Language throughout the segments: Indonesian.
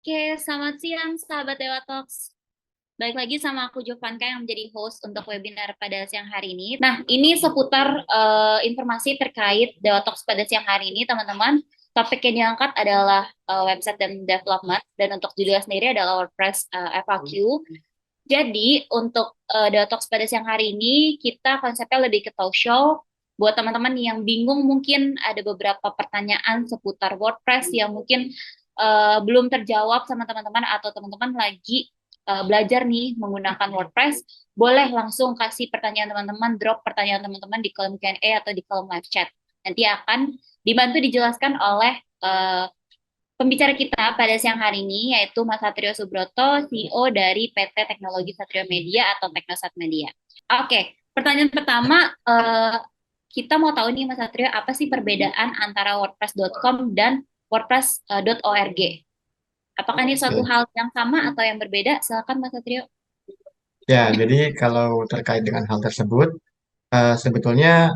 Oke, selamat siang sahabat Dewa Talks. Balik lagi sama aku Jovanka yang menjadi host untuk webinar pada siang hari ini. Nah, ini seputar informasi terkait Dewa Talks pada siang hari ini, teman-teman. Topik yang diangkat adalah website dan development, dan untuk judulnya sendiri adalah WordPress FAQ. Jadi, untuk Dewa Talks pada siang hari ini, kita konsepnya lebih ke talk show. Buat teman-teman yang bingung, mungkin ada beberapa pertanyaan seputar WordPress yang mungkin belum terjawab sama teman-teman atau teman-teman lagi belajar nih menggunakan WordPress, boleh langsung kasih pertanyaan teman-teman, drop pertanyaan teman-teman di kolom Q&A atau di kolom live chat. Nanti akan dibantu dijelaskan oleh pembicara kita pada siang hari ini, yaitu Mas Satrio Subroto, CEO dari PT Teknologi Satrio Media atau Teknosat Media. Oke, pertanyaan pertama, kita mau tahu nih Mas Satrio, apa sih perbedaan antara WordPress.com dan WordPress.org? Apakah ini suatu Oke. hal yang sama atau yang berbeda? Silakan Mas Satrio. Ya, jadi kalau terkait dengan hal tersebut, sebetulnya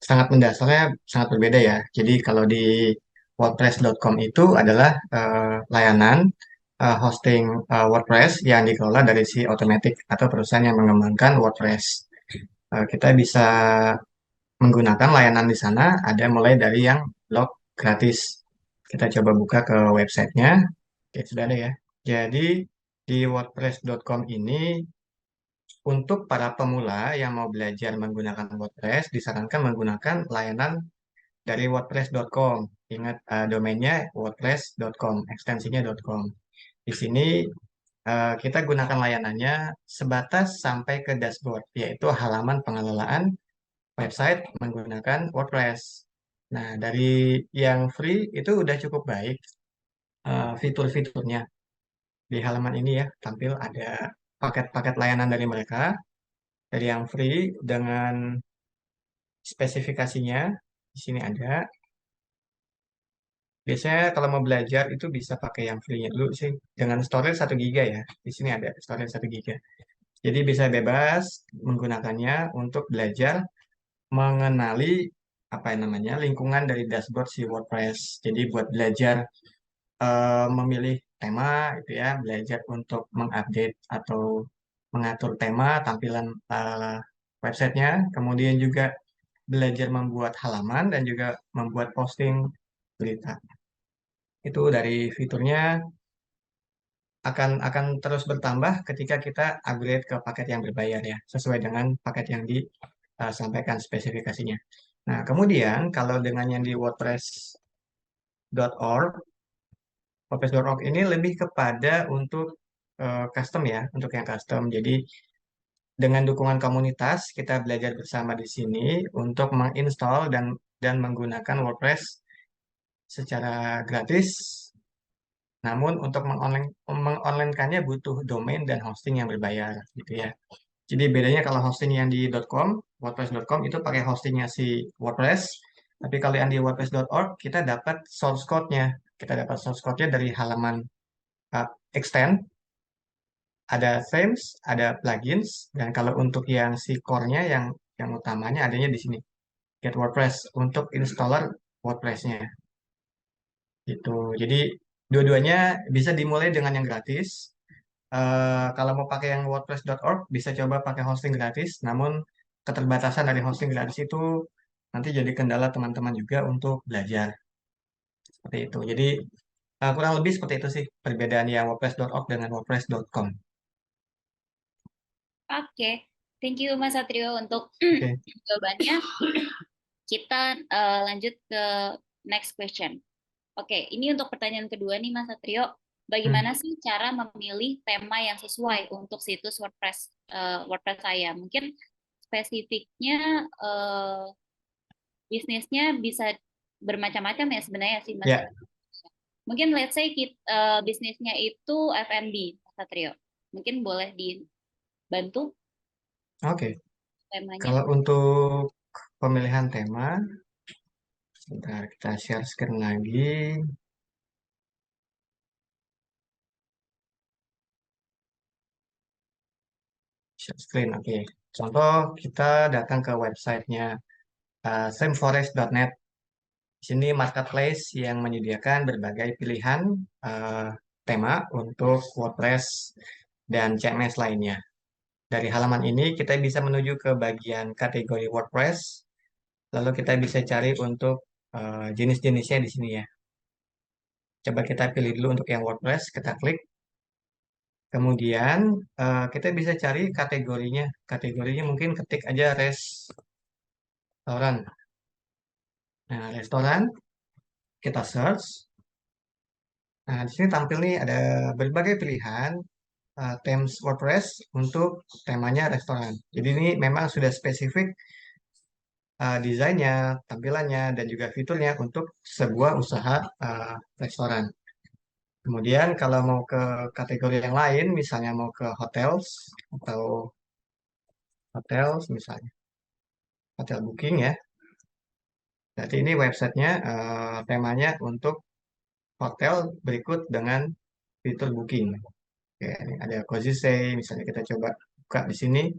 sangat mendasarnya sangat berbeda ya. Jadi kalau di WordPress.com itu adalah layanan hosting WordPress yang dikelola dari si Automatic atau perusahaan yang mengembangkan WordPress. Kita bisa menggunakan layanan di sana, ada mulai dari yang blog gratis. Kita coba buka ke websitenya. Oke, sudah ada ya. Jadi di WordPress.com ini untuk para pemula yang mau belajar menggunakan WordPress, disarankan menggunakan layanan dari WordPress.com. Ingat domainnya WordPress.com, ekstensinya .com. Di sini kita gunakan layanannya sebatas sampai ke dashboard, yaitu halaman pengelolaan website menggunakan WordPress. Nah, dari yang free itu udah cukup baik fitur-fiturnya. Di halaman ini ya, tampil ada paket-paket layanan dari mereka. Dari yang free dengan spesifikasinya di sini ada. Biasanya kalau mau belajar itu bisa pakai yang free-nya dulu sih dengan storage 1 GB ya. Di sini ada storage 1 GB. Jadi bisa bebas menggunakannya untuk belajar mengenali apa yang namanya lingkungan dari dashboard si WordPress. Jadi buat belajar memilih tema itu ya, belajar untuk mengupdate atau mengatur tema tampilan websitenya, kemudian juga belajar membuat halaman dan juga membuat posting berita. Itu dari fiturnya akan terus bertambah ketika kita upgrade ke paket yang berbayar ya, sesuai dengan paket yang disampaikan spesifikasinya. Nah, kemudian kalau dengan yang di WordPress.org, WordPress.org ini lebih kepada untuk custom ya, untuk yang custom. Jadi dengan dukungan komunitas, kita belajar bersama di sini untuk menginstall dan menggunakan WordPress secara gratis. Namun untuk mengonline-kannya butuh domain dan hosting yang berbayar gitu ya. Jadi bedanya kalau hosting yang di .com, WordPress.com itu pakai hostingnya si WordPress. Tapi kalau yang di WordPress.org kita dapat source code-nya. Kita dapat source code-nya dari halaman uh, extend, ada themes, ada plugins, dan kalau untuk yang si core-nya yang utamanya adanya di sini. Get WordPress untuk installer WordPress-nya. Gitu. Jadi dua-duanya bisa dimulai dengan yang gratis. Kalau mau pakai yang WordPress.org bisa coba pakai hosting gratis, namun keterbatasan dari hosting gratis itu nanti jadi kendala teman-teman juga untuk belajar seperti itu. Jadi kurang lebih seperti itu sih perbedaan yang WordPress.org dengan WordPress.com. Oke, thank you Mas Satrio untuk Oke. jawabannya. Kita lanjut ke next question. Oke, ini untuk pertanyaan kedua nih Mas Satrio. Hmm. Bagaimana sih cara memilih tema yang sesuai untuk situs WordPress WordPress saya? Mungkin spesifiknya bisnisnya bisa bermacam-macam ya sebenarnya sih Mas. Ya, Mungkin let's say bisnisnya itu F&B Mas Satrio. Mungkin boleh dibantu oke. temanya. Kalau untuk pemilihan tema, sebentar kita share screen lagi. Share screen, oke. Contoh kita datang ke websitenya sameforest.net. Di sini marketplace yang menyediakan berbagai pilihan eh, tema untuk WordPress dan CMS lainnya. Dari halaman ini kita bisa menuju ke bagian kategori WordPress, lalu kita bisa cari untuk jenis-jenisnya di sini ya. Coba kita pilih dulu untuk yang WordPress, kita klik. Kemudian kita bisa cari kategorinya. Kategorinya mungkin ketik aja restoran. Nah, restoran kita search. Nah, di sini tampil nih ada berbagai pilihan themes WordPress untuk temanya restoran. Jadi ini memang sudah spesifik desainnya, tampilannya, dan juga fiturnya untuk sebuah usaha restoran. Kemudian kalau mau ke kategori yang lain, misalnya mau ke hotels atau hotels misalnya, hotel booking ya. Berarti ini websitenya temanya untuk hotel berikut dengan fitur booking. Oke, ini ada Cozy Stay, misalnya kita coba buka di sini,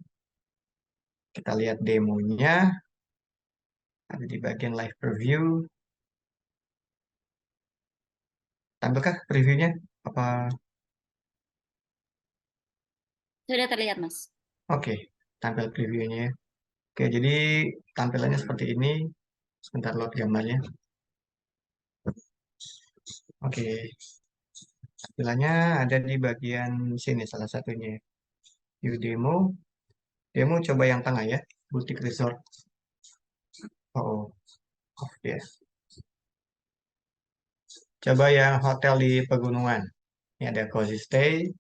kita lihat demonya, ada di bagian live preview. Tampilkah previewnya? Apa? Sudah terlihat, Mas. Oke, tampil previewnya ya. Oke, jadi tampilannya seperti ini. Sebentar load gambarnya. Oke, tampilannya ada di bagian sini salah satunya. View demo. Demo coba yang tengah ya. Boutique Resort. Oh, oh ya. Coba yang hotel di pegunungan. Ini ada Cozy Stay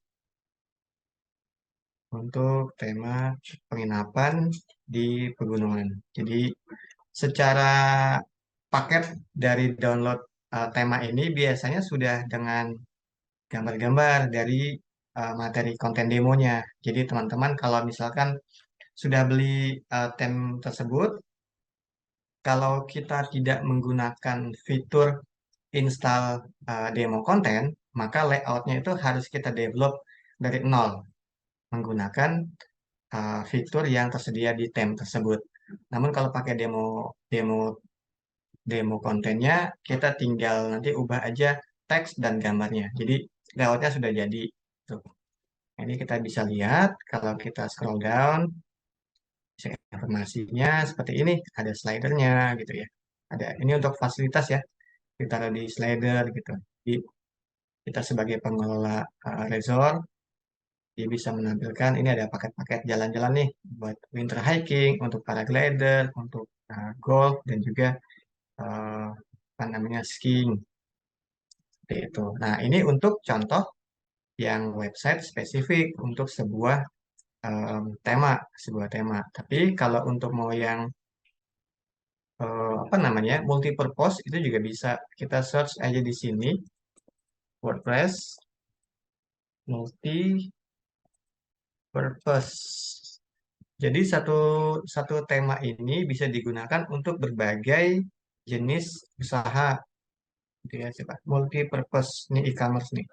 untuk tema penginapan di pegunungan. Jadi secara paket dari download tema ini biasanya sudah dengan gambar-gambar dari materi konten demonya. Jadi teman-teman kalau misalkan sudah beli tem tersebut, kalau kita tidak menggunakan fitur install demo konten, maka layoutnya itu harus kita develop dari nol menggunakan fitur yang tersedia di tem tersebut. Namun kalau pakai demo demo demo kontennya, kita tinggal nanti ubah aja teks dan gambarnya. Jadi layoutnya sudah jadi. Tuh. Nah, ini kita bisa lihat kalau kita scroll down, informasinya seperti ini. Ada slidernya gitu ya. Ada ini untuk fasilitas ya. Ditaruh di slider gitu. Jadi kita sebagai pengelola resort, dia bisa menampilkan ini ada paket-paket jalan-jalan nih buat winter hiking, untuk paraglider, untuk golf dan juga eh, apa namanya skiing. Seperti itu. Nah, ini untuk contoh yang website spesifik untuk tema, sebuah tema. Tapi kalau untuk mau yang apa namanya multi-purpose itu juga bisa. Kita search aja di sini WordPress multi-purpose. Jadi satu satu tema ini bisa digunakan untuk berbagai jenis usaha, gitu ya, coba. Multi-purpose, ini e-commerce nih.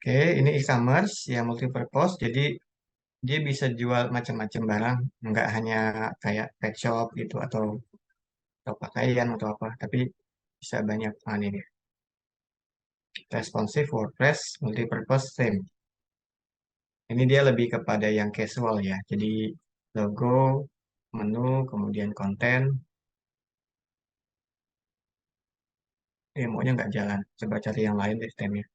Oke, ini e-commerce yang multi-purpose. Jadi dia bisa jual macam-macam barang, nggak hanya kayak pet shop gitu atau pakaian atau apa, tapi bisa banyak. Nah, ini dia. Responsive WordPress multi-purpose theme. Ini dia lebih kepada yang casual ya. Jadi logo, menu, kemudian konten, maunya nggak jalan. Coba cari yang lain deh theme-nya.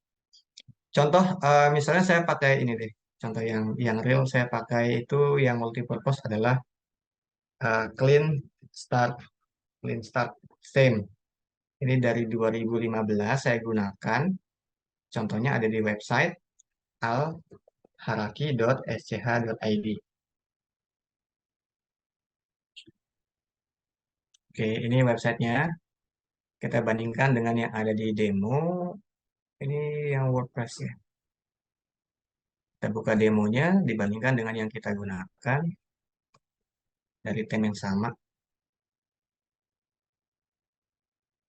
Contoh, misalnya saya pakai ini deh. Contoh yang real saya pakai itu yang multi-purpose adalah Clean Start, Clean Start theme. Ini dari 2015 saya gunakan. Contohnya ada di website alharaki.sch.id. Oke, ini websitenya. Kita bandingkan dengan yang ada di demo. Ini yang WordPress ya. Kita buka demonya dibandingkan dengan yang kita gunakan dari theme yang sama.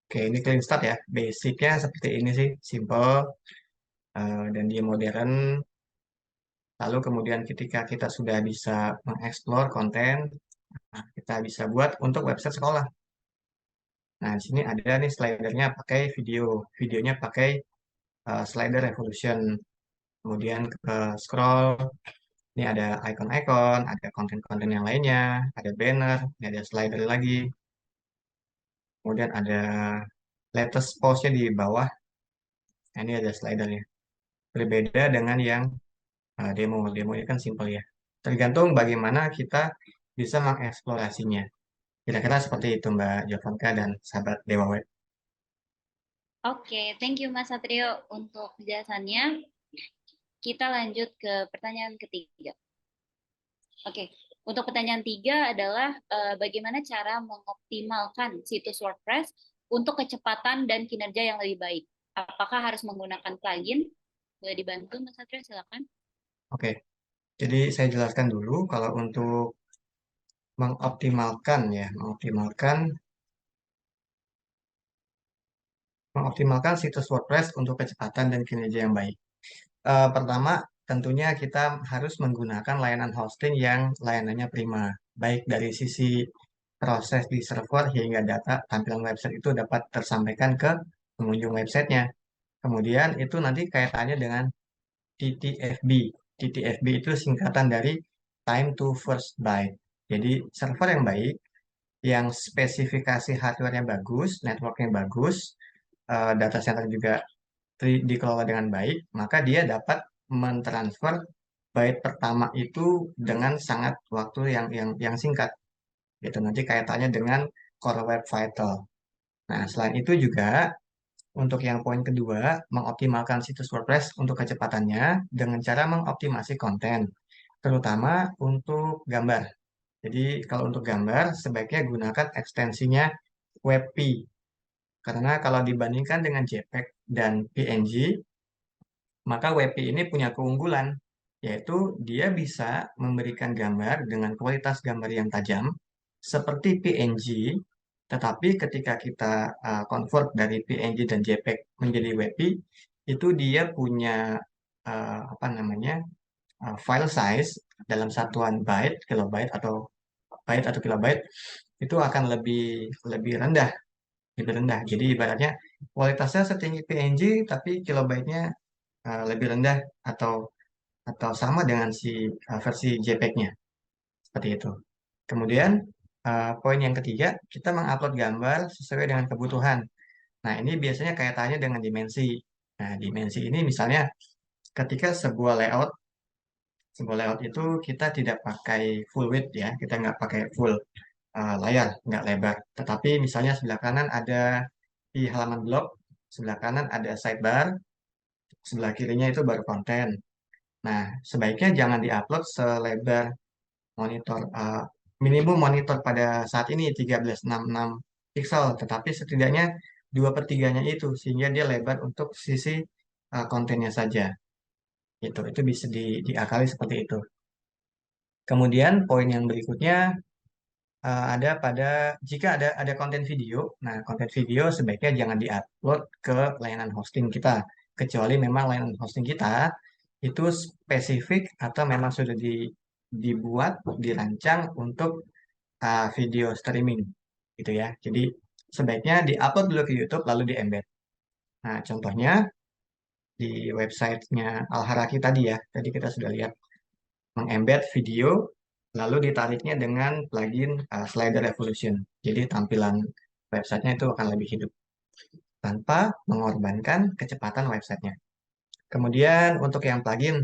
Oke, ini clean start ya. Basicnya seperti ini sih, simple dan dia modern. Lalu kemudian ketika kita sudah bisa mengeksplor konten, nah, kita bisa buat untuk website sekolah. Nah, di sini ada nih slidernya pakai video. Videonya pakai slider revolution. Kemudian ke scroll, ini ada icon-icon, ada konten-konten yang lainnya, ada banner, ini ada slider lagi. Kemudian ada latest post-nya di bawah. Nah, ini ada slidernya. Berbeda dengan yang demo. Demo ini kan simple ya. Tergantung bagaimana kita bisa mengeksplorasinya. Kira-kira seperti itu Mbak Jovanka dan sahabat Dewa Web. Oke, thank you Mas Satrio untuk penjelasannya. Kita lanjut ke pertanyaan ketiga. Oke, untuk pertanyaan tiga adalah bagaimana cara mengoptimalkan situs WordPress untuk kecepatan dan kinerja yang lebih baik? Apakah harus menggunakan plugin? Boleh dibantu Mas Satrio, silakan. Oke, jadi saya jelaskan dulu kalau untuk mengoptimalkan ya, mengoptimalkan situs WordPress untuk kecepatan dan kinerja yang baik. Pertama, tentunya kita harus menggunakan layanan hosting yang layanannya prima, baik dari sisi proses di server hingga data tampilan website itu dapat tersampaikan ke pengunjung websitenya. Kemudian itu nanti kaitannya dengan TTFB. TTFB itu singkatan dari Time to First Byte. Jadi server yang baik, yang spesifikasi hardware-nya bagus, network-nya bagus, data center juga dikelola dengan baik, maka dia dapat mentransfer byte pertama itu dengan sangat waktu yang singkat. Itu nanti kaitannya dengan Core Web Vital. Nah, selain itu juga untuk yang poin kedua, mengoptimalkan situs WordPress untuk kecepatannya dengan cara mengoptimasi konten, terutama untuk gambar. Jadi kalau untuk gambar, sebaiknya gunakan ekstensinya WebP. Karena kalau dibandingkan dengan JPEG dan PNG, maka WebP ini punya keunggulan, yaitu dia bisa memberikan gambar dengan kualitas gambar yang tajam, seperti PNG, tetapi ketika kita convert dari PNG dan JPEG menjadi WebP, itu dia punya apa namanya file size dalam satuan byte atau kilobyte itu akan lebih rendah, lebih rendah. Jadi ibaratnya kualitasnya setinggi PNG tapi kilobyte-nya lebih rendah atau sama dengan si versi JPEG-nya. Seperti itu. Kemudian poin yang ketiga, kita mengupload gambar sesuai dengan kebutuhan. Nah, ini biasanya kaitannya dengan dimensi. Nah, dimensi ini misalnya ketika sebuah layout itu kita tidak pakai full width ya, kita nggak pakai full layar, nggak lebar. Tetapi misalnya sebelah kanan ada di halaman blog, sebelah kanan ada sidebar, sebelah kirinya itu baru konten. Nah, sebaiknya jangan diupload selebar monitor minimum monitor pada saat ini 1366 pixel, tetapi setidaknya 2/3-nya itu sehingga dia lebar untuk sisi kontennya saja. Itu bisa diakali seperti itu. Kemudian poin yang berikutnya ada pada jika ada konten video. Nah, konten video sebaiknya jangan diupload ke layanan hosting kita, kecuali memang layanan hosting kita itu spesifik atau memang sudah dibuat, dirancang untuk video streaming, gitu ya. Jadi sebaiknya diupload dulu ke YouTube lalu di embed. Nah, contohnya di websitenya Alharaki tadi ya, tadi kita sudah lihat mengembed video lalu ditariknya dengan plugin Slider Revolution. Jadi tampilan websitenya itu akan lebih hidup tanpa mengorbankan kecepatan websitenya. Kemudian untuk yang plugin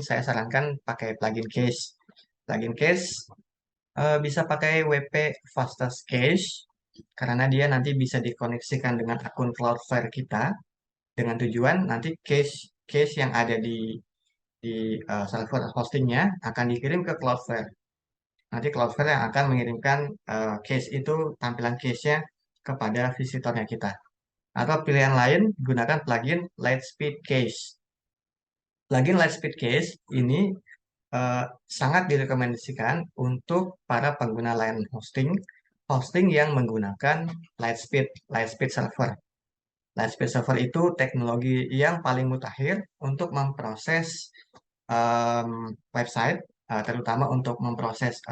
saya sarankan pakai plugin Cache. Plugin Cache bisa pakai WP Fastest Cache karena dia nanti bisa dikoneksikan dengan akun Cloudflare kita dengan tujuan nanti cache cache yang ada di server hostingnya akan dikirim ke Cloudflare. Nanti Cloudflare yang akan mengirimkan cache itu, tampilan cache-nya kepada visitornya kita. Atau pilihan lain, gunakan plugin Lightspeed Cache. Plugin Lightspeed Cache ini eh, sangat direkomendasikan untuk para pengguna layanan hosting yang menggunakan Lightspeed server. Lightspeed server itu teknologi yang paling mutakhir untuk memproses website, terutama untuk memproses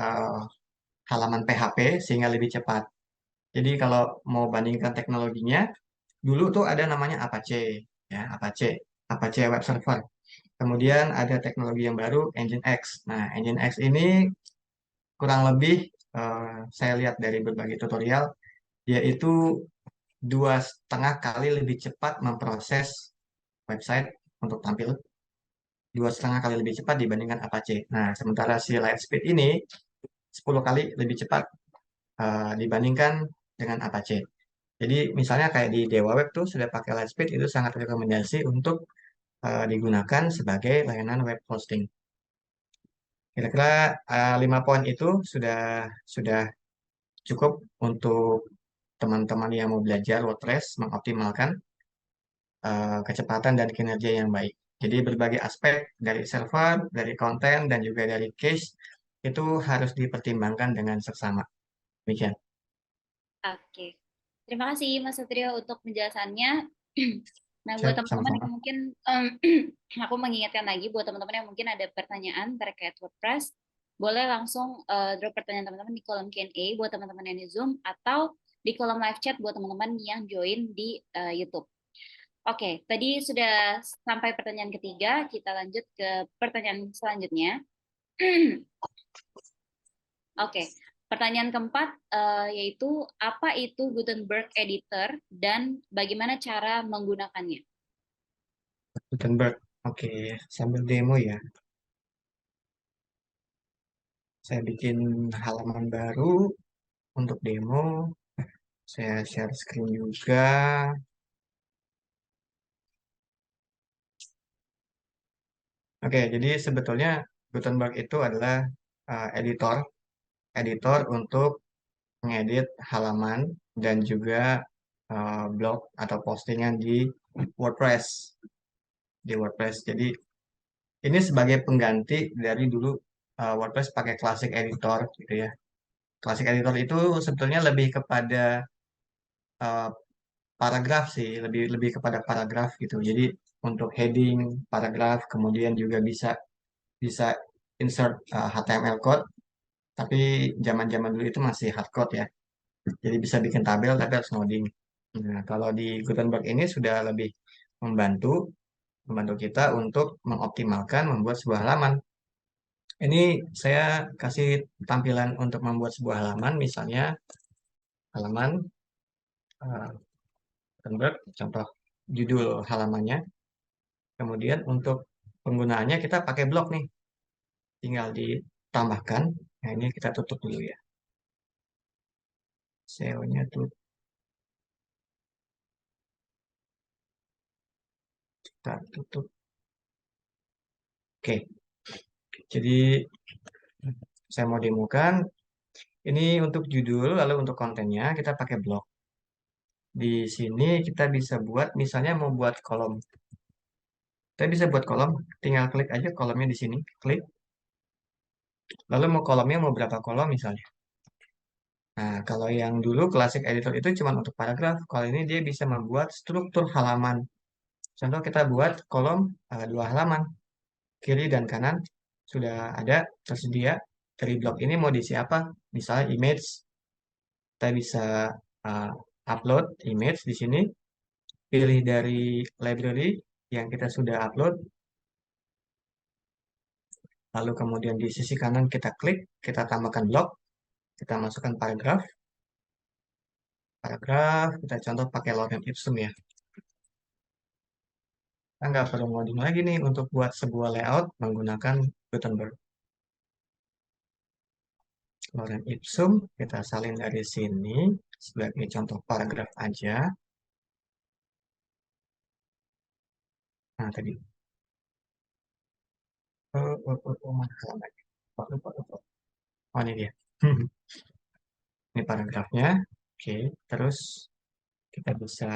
halaman PHP sehingga lebih cepat. Jadi kalau mau bandingkan teknologinya, dulu tuh ada namanya Apache, ya Apache, Apache Web Server. Kemudian ada teknologi yang baru, Nginx. Nah, Nginx ini kurang lebih saya lihat dari berbagai tutorial, yaitu 2,5 kali lebih cepat memproses website untuk tampil, 2,5 kali lebih cepat dibandingkan Apache. Nah, sementara si Lightspeed ini 10 kali lebih cepat dibandingkan dengan Apache. Jadi misalnya kayak di Dewa Web tuh sudah pakai Lightspeed, itu sangat rekomendasi untuk digunakan sebagai layanan web hosting. Kira-kira 5 poin itu sudah cukup untuk teman-teman yang mau belajar WordPress mengoptimalkan kecepatan dan kinerja yang baik. Jadi berbagai aspek dari server, dari konten, dan juga dari case itu harus dipertimbangkan dengan seksama. Demikian. Oke. Terima kasih Mas Satrio untuk penjelasannya. Nah, buat Siap, teman-teman yang sama-sama. mungkin aku mengingatkan lagi buat teman-teman yang mungkin ada pertanyaan terkait WordPress, boleh langsung drop pertanyaan teman-teman di kolom Q&A buat teman-teman yang di Zoom atau di kolom live chat buat teman-teman yang join di YouTube. Oke, tadi sudah sampai pertanyaan ketiga, kita lanjut ke pertanyaan selanjutnya. Oke, pertanyaan keempat yaitu apa itu Gutenberg Editor dan bagaimana cara menggunakannya? Gutenberg. Oke, sambil demo ya. Saya bikin halaman baru untuk demo. Saya share screen juga. Oke, jadi sebetulnya Gutenberg itu adalah editor, editor untuk mengedit halaman dan juga blog atau postingan di WordPress, di WordPress. Jadi ini sebagai pengganti dari dulu WordPress pakai Classic Editor gitu ya. Classic Editor itu sebetulnya lebih kepada eh, paragraf sih, lebih lebih kepada paragraf gitu. Jadi untuk heading, paragraf, kemudian juga bisa bisa insert HTML code, tapi zaman-zaman dulu itu masih hardcode ya. Jadi bisa bikin tabel tapi harus ngoding. Nah, kalau di Gutenberg ini sudah lebih membantu membantu kita untuk mengoptimalkan membuat sebuah halaman. Ini saya kasih tampilan untuk membuat sebuah halaman, misalnya halaman Gutenberg, contoh judul halamannya. Kemudian untuk penggunaannya kita pakai blok nih, tinggal ditambahkan. Nah, ini kita tutup dulu ya. SEO-nya tuh kita tutup. Oke, jadi saya mau demokan. Ini untuk judul, lalu untuk kontennya kita pakai blok. Di sini kita bisa buat, misalnya mau buat kolom. Kita bisa buat kolom, tinggal klik aja kolomnya di sini, klik. Lalu mau kolomnya mau berapa kolom misalnya. Nah, kalau yang dulu Classic Editor itu cuma untuk paragraf. Kalau ini dia bisa membuat struktur halaman. Contoh kita buat kolom 2 halaman, kiri dan kanan sudah ada tersedia. Dari blok ini mau diisi apa? Misalnya image, kita bisa uh, upload image di sini, pilih dari library yang kita sudah upload, lalu kemudian di sisi kanan kita klik, kita tambahkan blok, kita masukkan paragraf, paragraf, kita contoh pakai Lorem Ipsum ya. Kita nggak perlu ngoding lagi nih untuk buat sebuah layout menggunakan Gutenberg. Lorem Ipsum, kita salin dari sini sebagai contoh paragraf aja. Nah, tadi. Mana halamannya? Lupa. Oh, ini dia. Ini paragrafnya. Oke, terus kita bisa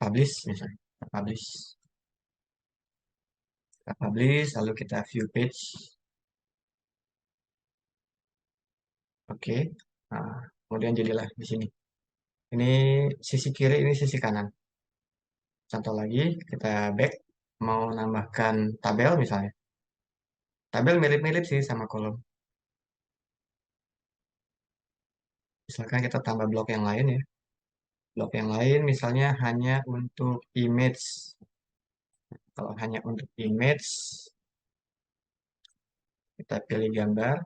publish misalnya. Kita publish, lalu kita view page. Oke. Nah, kemudian jadilah di sini. Ini sisi kiri, ini sisi kanan. Contoh lagi, kita back, mau nambahkan tabel misalnya. Tabel mirip-mirip sih sama kolom. Misalkan kita tambah blok yang lain ya. Blok yang lain misalnya hanya untuk image. Kalau hanya untuk image, kita pilih gambar.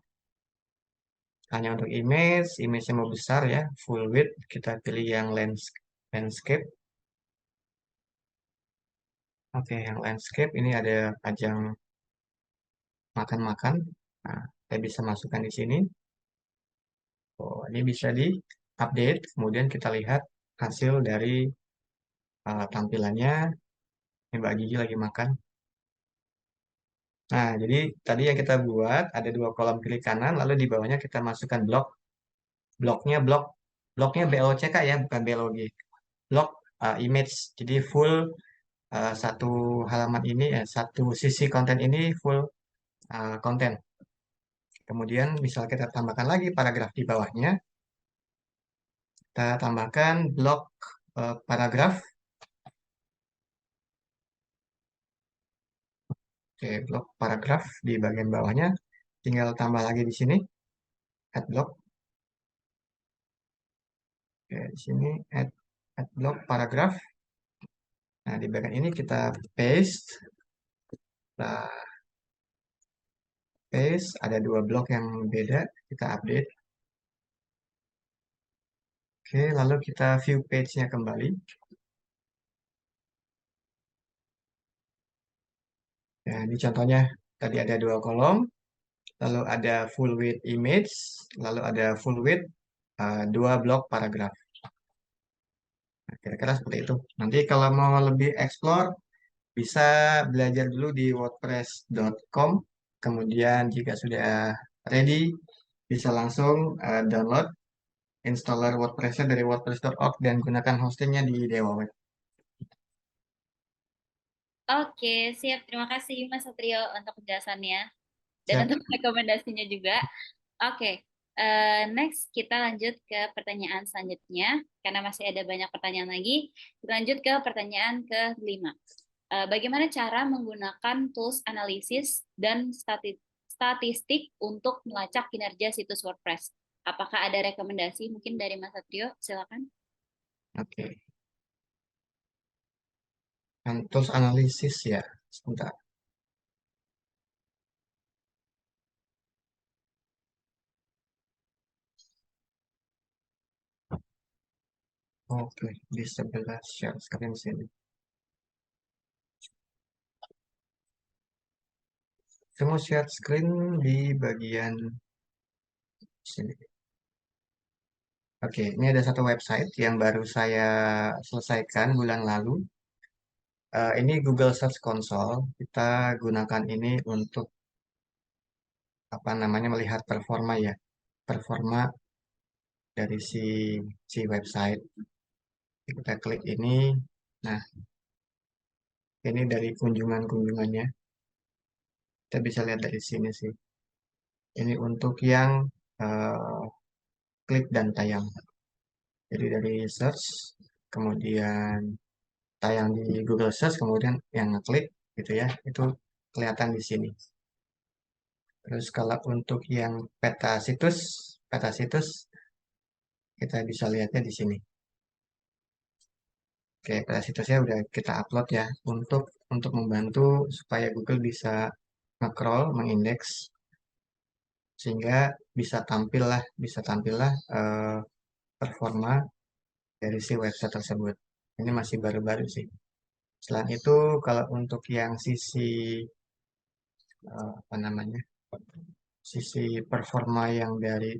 Hanya untuk image-nya mau besar ya, full width. Kita pilih yang landscape. Oke, yang landscape ini ada ajang makan-makan. Nah, kita bisa masukkan di sini. Oh, ini bisa di-update. Kemudian kita lihat hasil dari tampilannya. Ini Mbak Gigi lagi makan. Nah, jadi tadi yang kita buat ada dua kolom kiri kanan, lalu di bawahnya kita masukkan blok. Bloknya bloknya BLOCK ya, bukan BLOG. Blok image. Jadi full satu halaman ini, satu sisi konten ini full konten. Kemudian misal kita tambahkan lagi paragraf di bawahnya, kita tambahkan blok paragraf. Oke, blok paragraf di bagian bawahnya. Tinggal tambah lagi di sini, add block. Oke, di sini add block paragraf. Nah, di bagian ini kita paste. Nah, paste, ada dua blok yang beda, kita update. Oke, lalu kita view page-nya kembali. Nah, ini contohnya, tadi ada dua kolom, lalu ada full width image, lalu ada full width dua blok paragraf. Nah, kira-kira seperti itu. Nanti kalau mau lebih explore, bisa belajar dulu di wordpress.com. Kemudian jika sudah ready, bisa langsung download installer WordPress-nya dari wordpress.org dan gunakan hostingnya di DewaWeb. Oke, siap. Terima kasih Mas Satrio untuk penjelasannya dan Siap. untuk rekomendasinya juga. Oke, next kita lanjut ke pertanyaan selanjutnya karena masih ada banyak pertanyaan lagi. Kita lanjut ke pertanyaan kelima. Bagaimana cara menggunakan tools analisis dan statistik untuk melacak kinerja situs WordPress? Apakah ada rekomendasi mungkin dari Mas Satrio? Silakan. Oke. Tools analisis ya. Sebentar. Oke, di sebelah share screen sini. Semua share screen di bagian sini. Oke, ini ada satu website yang baru saya selesaikan bulan lalu. Ini Google Search Console. Kita gunakan ini untuk apa namanya melihat performa ya, performa dari si website. Kita klik ini. Nah, ini dari kunjungannya. Kita bisa lihat dari sini sih. Ini untuk yang eh, klik dan tayang. Jadi dari search, kemudian tayang di Google Search, kemudian yang ngeklik gitu ya, itu kelihatan di sini. Terus kalau untuk yang peta situs kita bisa lihatnya di sini. Oke, peta situsnya udah kita upload ya untuk membantu supaya Google bisa nge-crawl, mengindeks sehingga bisa tampillah performa dari si website tersebut. Ini masih baru-baru sih. Selain itu, kalau untuk yang apa namanya, sisi performa yang dari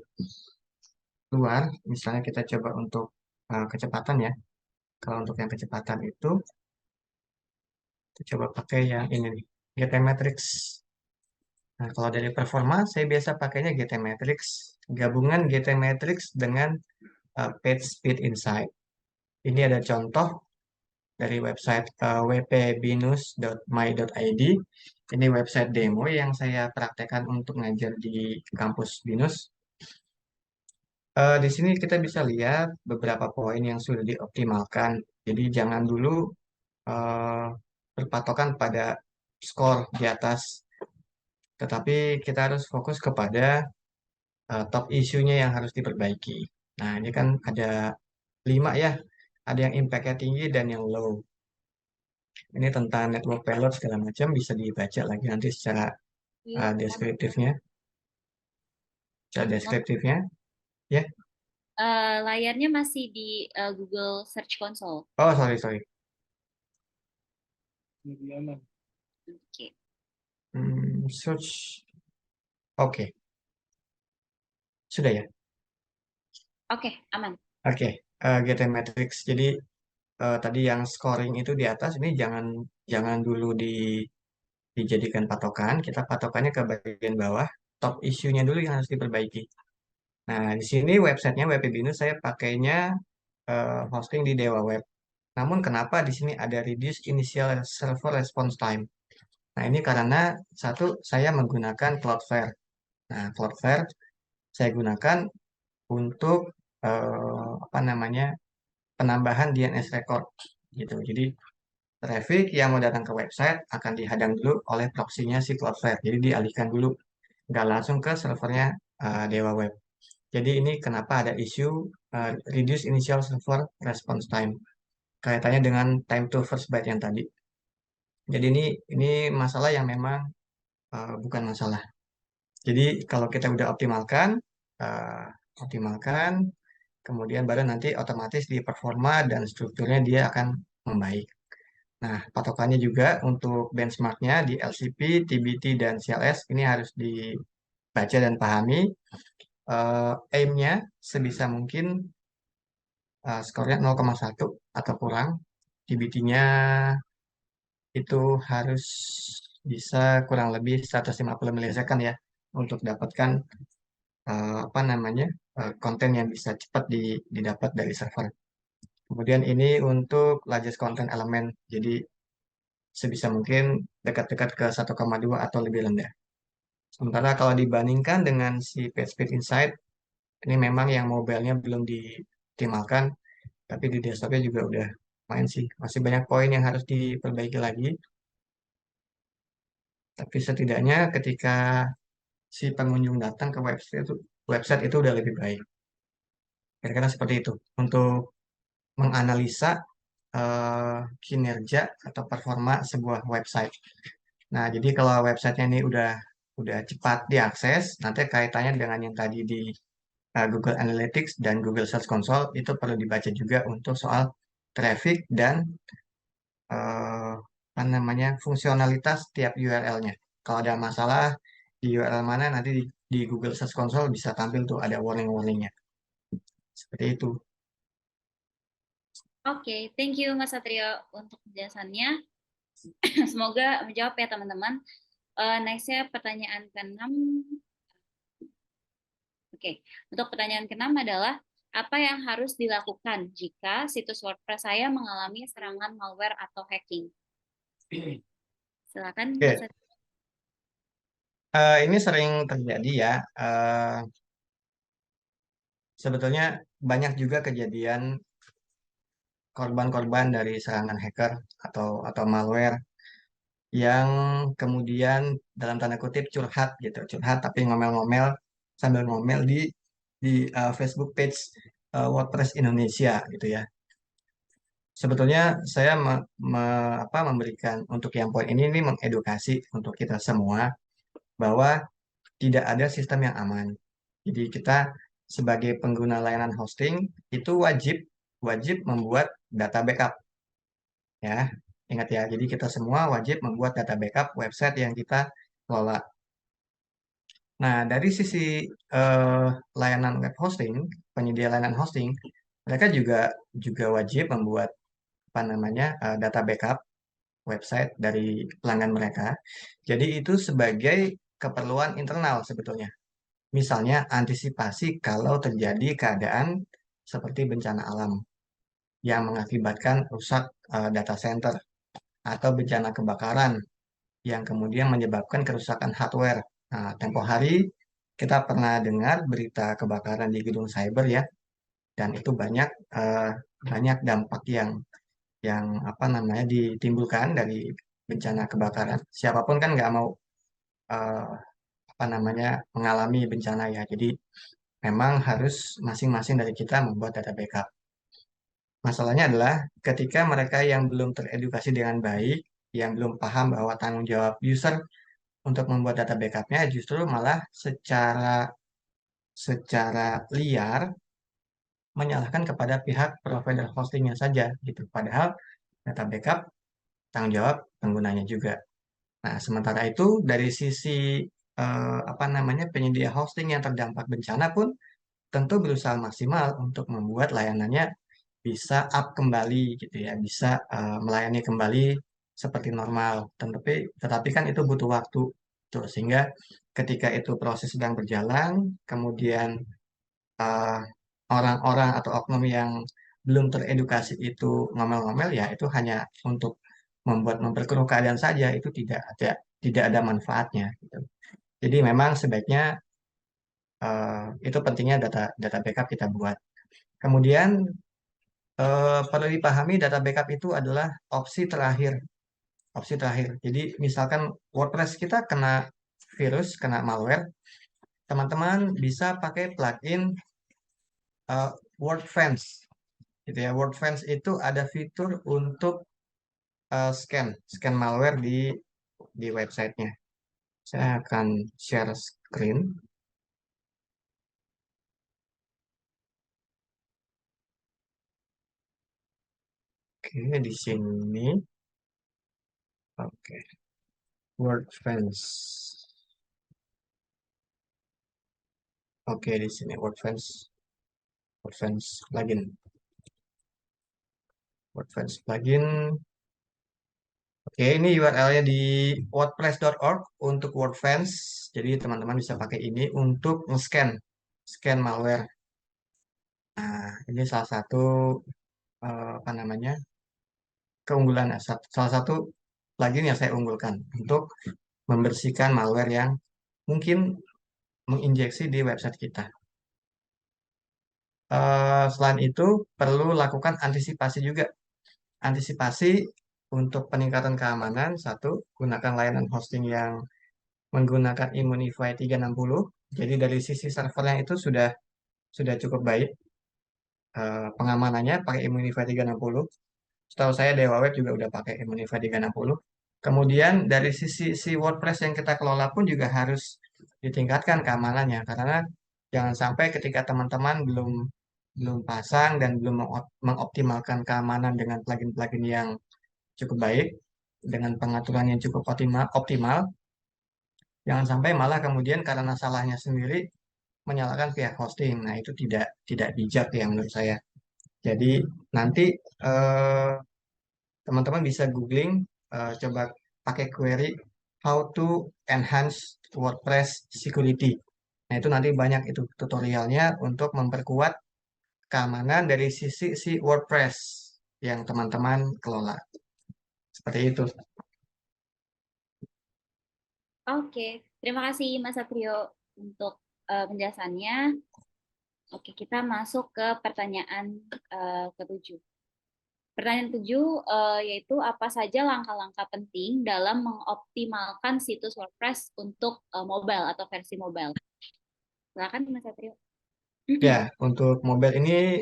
luar, misalnya kita coba untuk kecepatan ya. Kalau untuk yang kecepatan itu, kita coba pakai yang ini nih, GTmetrix. Nah, kalau dari performa, saya biasa pakainya GTmetrix, gabungan GTmetrix dengan Page Speed Insight. Ini ada contoh dari website wpbinus.my.id. Ini website demo yang saya praktekkan untuk ngajar di kampus Binus. Di sini kita bisa lihat beberapa poin yang sudah dioptimalkan. Jadi jangan dulu eh, berpatokan pada skor di atas, tetapi kita harus fokus kepada top isunya yang harus diperbaiki. Nah, ini kan ada 5 ya. Ada yang impact-nya tinggi dan yang low. Ini tentang network payload segala macam bisa dibaca lagi nanti secara Iya, deskriptifnya, secara not, deskriptifnya, ya. layarnya masih di Google Search Console. Oh, sorry, sorry. Oke, Search. Oke, sudah ya. oke, aman. Oke, GT Matrix. Jadi tadi yang scoring itu di atas ini jangan jangan dulu dijadikan patokan. Kita patokannya ke bagian bawah. Top isunya dulu yang harus diperbaiki. Nah, di sini websitenya Webinus saya pakainya hosting di Dewa Web. Namun kenapa di sini ada reduce initial server response time? Nah, ini karena satu saya menggunakan Cloudflare. Nah, Cloudflare saya gunakan untuk apa namanya penambahan DNS record gitu. Jadi traffic yang mau datang ke website akan dihadang dulu oleh proxy-nya si Cloudflare. Jadi dialihkan dulu, nggak langsung ke servernya Dewa Web. Jadi ini kenapa ada isu reduce initial server response time kaitannya dengan time to first byte yang tadi. Jadi ini masalah yang memang bukan masalah. Jadi kalau kita udah uh, optimalkan, kemudian baru nanti otomatis di performa dan strukturnya dia akan membaik. Nah, patokannya juga untuk benchmarknya di LCP, TBT, dan CLS ini harus dibaca dan pahami. Aim-nya sebisa mungkin skornya 0,1 atau kurang. TBT-nya itu harus bisa kurang lebih 150 milisecond ya untuk dapatkan apa namanya konten yang bisa cepat didapat dari server. Kemudian ini untuk largest content element, jadi sebisa mungkin dekat-dekat ke 1,2 atau lebih rendah. Sementara kalau dibandingkan dengan si PageSpeed Insight, ini memang yang mobile-nya belum dioptimalkan, tapi di desktopnya juga udah main sih. Masih banyak poin yang harus diperbaiki lagi, tapi setidaknya ketika si pengunjung datang ke website itu udah lebih baik. Kira-kira seperti itu untuk menganalisa kinerja atau performa sebuah website. Nah, jadi kalau websitenya ini udah cepat diakses, nanti kaitannya dengan yang tadi di Google Analytics dan Google Search Console itu perlu dibaca juga untuk soal traffic dan apa namanya fungsionalitas tiap URL-nya. Kalau ada masalah di URL mana nanti di Google Search Console bisa tampil tuh ada warning-warningnya. Seperti itu. Oke, thank you Mas Satrio untuk penjelasannya. Semoga menjawab ya teman-teman. Nextnya pertanyaan ke-6. Oke, untuk pertanyaan ke-6 adalah apa yang harus dilakukan jika situs WordPress saya mengalami serangan malware atau hacking? Silakan Mas Oke, Satrio. ini sering terjadi ya. Sebetulnya banyak juga kejadian korban-korban dari serangan hacker atau malware yang kemudian dalam tanda kutip curhat gitu, curhat tapi ngomel-ngomel sambil ngomel di Facebook page WordPress Indonesia gitu ya. Sebetulnya saya memberikan untuk yang poin ini mengedukasi untuk kita semua bahwa tidak ada sistem yang aman. Jadi kita sebagai pengguna layanan hosting itu wajib wajib membuat data backup ya. Ingat ya, jadi kita semua wajib membuat data backup website yang kita kelola. Nah, dari sisi eh, layanan web hosting, penyedia layanan hosting, mereka juga juga wajib membuat apa namanya data backup website dari pelanggan mereka. Jadi itu sebagai keperluan internal sebetulnya. Misalnya antisipasi kalau terjadi keadaan seperti bencana alam yang mengakibatkan rusak data center atau bencana kebakaran yang kemudian menyebabkan kerusakan hardware. Nah, tempo hari kita pernah dengar berita kebakaran di gedung cyber ya, dan itu eh, banyak dampak yang apa namanya ditimbulkan dari bencana kebakaran. Siapapun kan nggak mau eh, apa namanya mengalami bencana ya. Jadi memang harus masing-masing dari kita membuat data backup. Masalahnya adalah ketika mereka yang belum teredukasi dengan baik, yang belum paham bahwa tanggung jawab user untuk membuat data backupnya justru malah secara secara liar menyalahkan kepada pihak provider hostingnya saja gitu. Padahal data backup tanggung jawab penggunanya juga. Nah, sementara itu dari sisi apa namanya penyedia hosting yang terdampak bencana pun tentu berusaha maksimal untuk membuat layanannya bisa up kembali gitu ya, bisa melayani kembali seperti normal. Tetapi kan itu butuh waktu. Tuh, sehingga ketika itu proses sedang berjalan, kemudian eh, orang-orang atau oknum yang belum teredukasi itu ngomel-ngomel ya itu hanya untuk memperkeruh keadaan saja, itu tidak ada manfaatnya gitu. Jadi memang sebaiknya itu pentingnya data data backup kita buat. Kemudian perlu dipahami data backup itu adalah opsi terakhir. Opsi terakhir. Jadi misalkan WordPress kita kena virus, kena malware, teman-teman bisa pakai plugin uh, WordFence. Gitu ya. WordFence itu ada fitur untuk scan malware di websitenya. Saya akan share screen. Oke, di sini. Oke, WordFence. Oke, di sini WordFence plugin. WordFence plugin. Oke, ini URL-nya di wordpress.org untuk WordFence. Jadi teman-teman bisa pakai ini untuk scan malware. Nah, ini salah satu apa namanya keunggulan salah satu plugin yang saya unggulkan untuk membersihkan malware yang mungkin menginjeksi di website kita. Selain itu perlu lakukan antisipasi juga. Antisipasi untuk peningkatan keamanan, satu, gunakan layanan hosting yang menggunakan Immunify 360. Jadi dari sisi servernya itu sudah cukup baik. Pengamanannya pakai Immunify 360. Setahu saya Dewa Web juga udah pakai Immunify 360. Kemudian dari sisi si WordPress yang kita kelola pun juga harus ditingkatkan keamanannya karena jangan sampai ketika teman-teman belum belum pasang dan belum mengoptimalkan keamanan dengan plugin-plugin yang cukup baik dengan pengaturan yang cukup optimal, jangan sampai malah kemudian karena salahnya sendiri menyalahkan pihak hosting. Nah, itu tidak tidak bijak ya menurut saya. Jadi nanti eh, teman-teman bisa googling, coba pakai query how to enhance WordPress security. Nah, itu nanti banyak itu tutorialnya untuk memperkuat keamanan dari sisi si WordPress yang teman-teman kelola. Seperti itu. Oke, terima kasih Mas Satrio untuk penjelasannya. Oke, kita masuk ke pertanyaan ketujuh. Pertanyaan ketujuh yaitu apa saja langkah-langkah penting dalam mengoptimalkan situs WordPress untuk mobile atau versi mobile. Silakan Mas Satrio. Ya, untuk mobile ini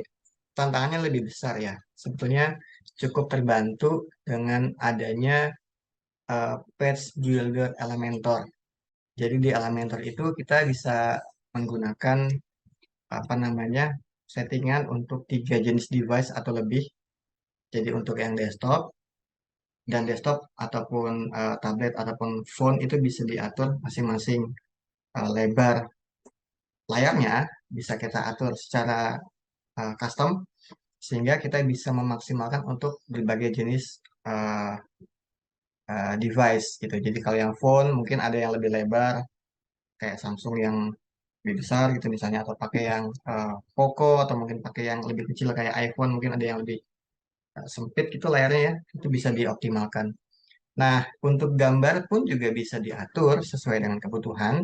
tantangannya lebih besar ya. Sebetulnya cukup terbantu dengan adanya Page Builder Elementor. Jadi di Elementor itu kita bisa menggunakan apa namanya settingan untuk 3 jenis device atau lebih. Jadi untuk yang desktop ataupun tablet ataupun phone itu bisa diatur masing-masing lebar layarnya bisa kita atur secara custom sehingga kita bisa memaksimalkan untuk berbagai jenis uh, device gitu. Jadi kalau yang phone mungkin ada yang lebih lebar kayak Samsung yang lebih besar gitu misalnya atau pakai yang Poco atau mungkin pakai yang lebih kecil kayak iPhone mungkin ada yang lebih sempit gitu layarnya ya itu bisa dioptimalkan. Nah, untuk gambar pun juga bisa diatur sesuai dengan kebutuhan.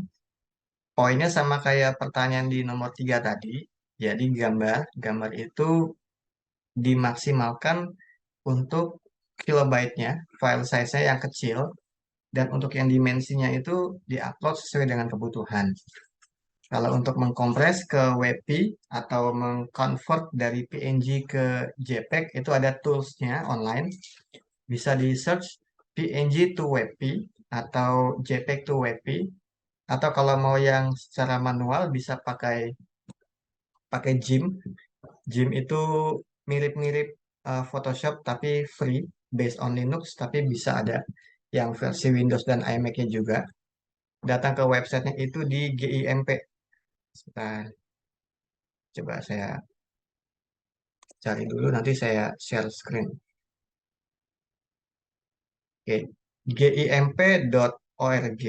Poinnya sama kayak pertanyaan di nomor 3 tadi. Jadi gambar itu dimaksimalkan untuk kilobyte-nya, file size-nya yang kecil, dan untuk yang dimensinya itu diupload sesuai dengan kebutuhan. Kalau untuk mengkompres ke WebP atau mengconvert dari PNG ke JPEG itu ada toolsnya online. Bisa di search PNG to WebP atau JPEG to WebP. Atau kalau mau yang secara manual bisa pakai pakai GIMP. GIMP itu mirip-mirip Photoshop tapi free based on Linux tapi bisa ada yang versi Windows dan iMac-nya juga. Datang ke websitenya itu di GIMP. Sebentar, coba saya cari dulu nanti saya share screen. Oke, gimp.org.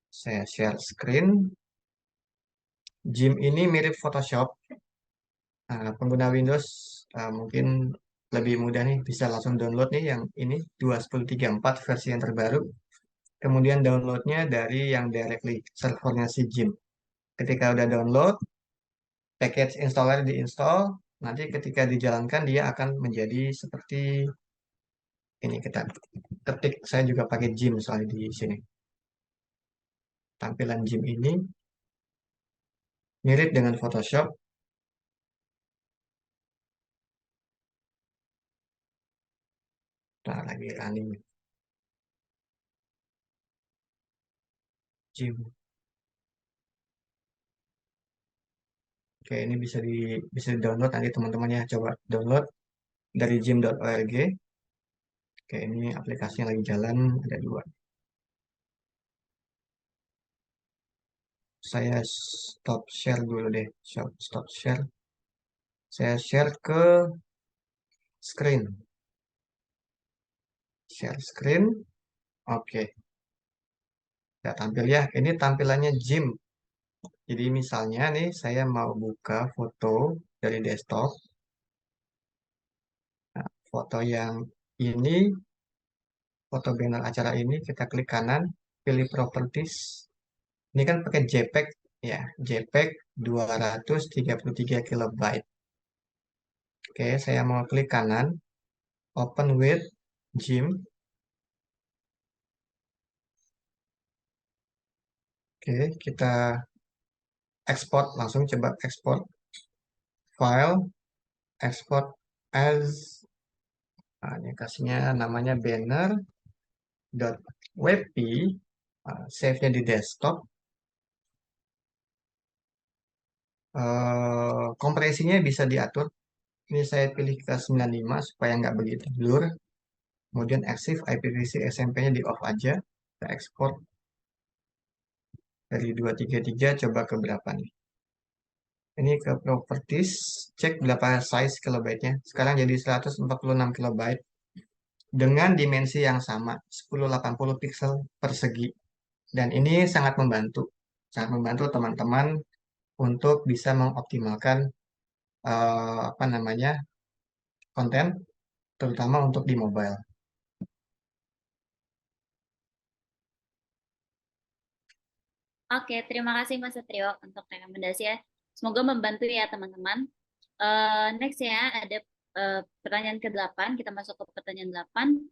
Saya share screen. GIMP ini mirip Photoshop. Pengguna Windows mungkin lebih mudah nih, bisa langsung download nih yang ini 2.10.3.4 versi yang terbaru. Kemudian downloadnya dari yang directly servernya si GIMP. Ketika udah download, package installer diinstal. Nanti ketika dijalankan dia akan menjadi seperti ini, kita ketik. Saya juga pakai GIMP soalnya di sini. Tampilan GIMP ini mirip dengan Photoshop. Nah, lagi running GIMP. Oke, ini bisa di download nanti teman-teman ya. Coba download dari gym.org. Oke, ini aplikasinya lagi jalan, ada dua. Saya stop share dulu deh. Stop share. Saya share ke screen. Share screen. Oke, ya tampil ya. Ini tampilannya gym. Jadi misalnya nih, saya mau buka foto dari desktop. Nah, foto yang ini, foto banner acara ini, kita klik kanan, pilih properties. Ini kan pakai JPEG ya, JPEG 233 kilobyte. Oke, saya mau klik kanan, open with Gym. Oke, kita ekspor, langsung coba ekspor file, ekspor as, nah, ini kasihnya namanya banner.wp, save-nya di desktop. Kompresinya bisa diatur. Ini saya pilih ke 95 supaya nggak begitu blur. Kemudian exif IPv6 SMP-nya di off aja. Kita ekspor dari 233 coba ke berapa nih? Ini ke properties, cek berapa size kilobyte-nya. Sekarang jadi 146 kilobyte dengan dimensi yang sama, 1080 pixel persegi. Dan ini sangat membantu teman-teman untuk bisa mengoptimalkan apa namanya konten, terutama untuk di mobile. Oke, terima kasih Mas Satrio untuk rekomendasi ya. Semoga membantu ya teman-teman. Next ya, ada pertanyaan ke-8. Kita masuk ke pertanyaan 8.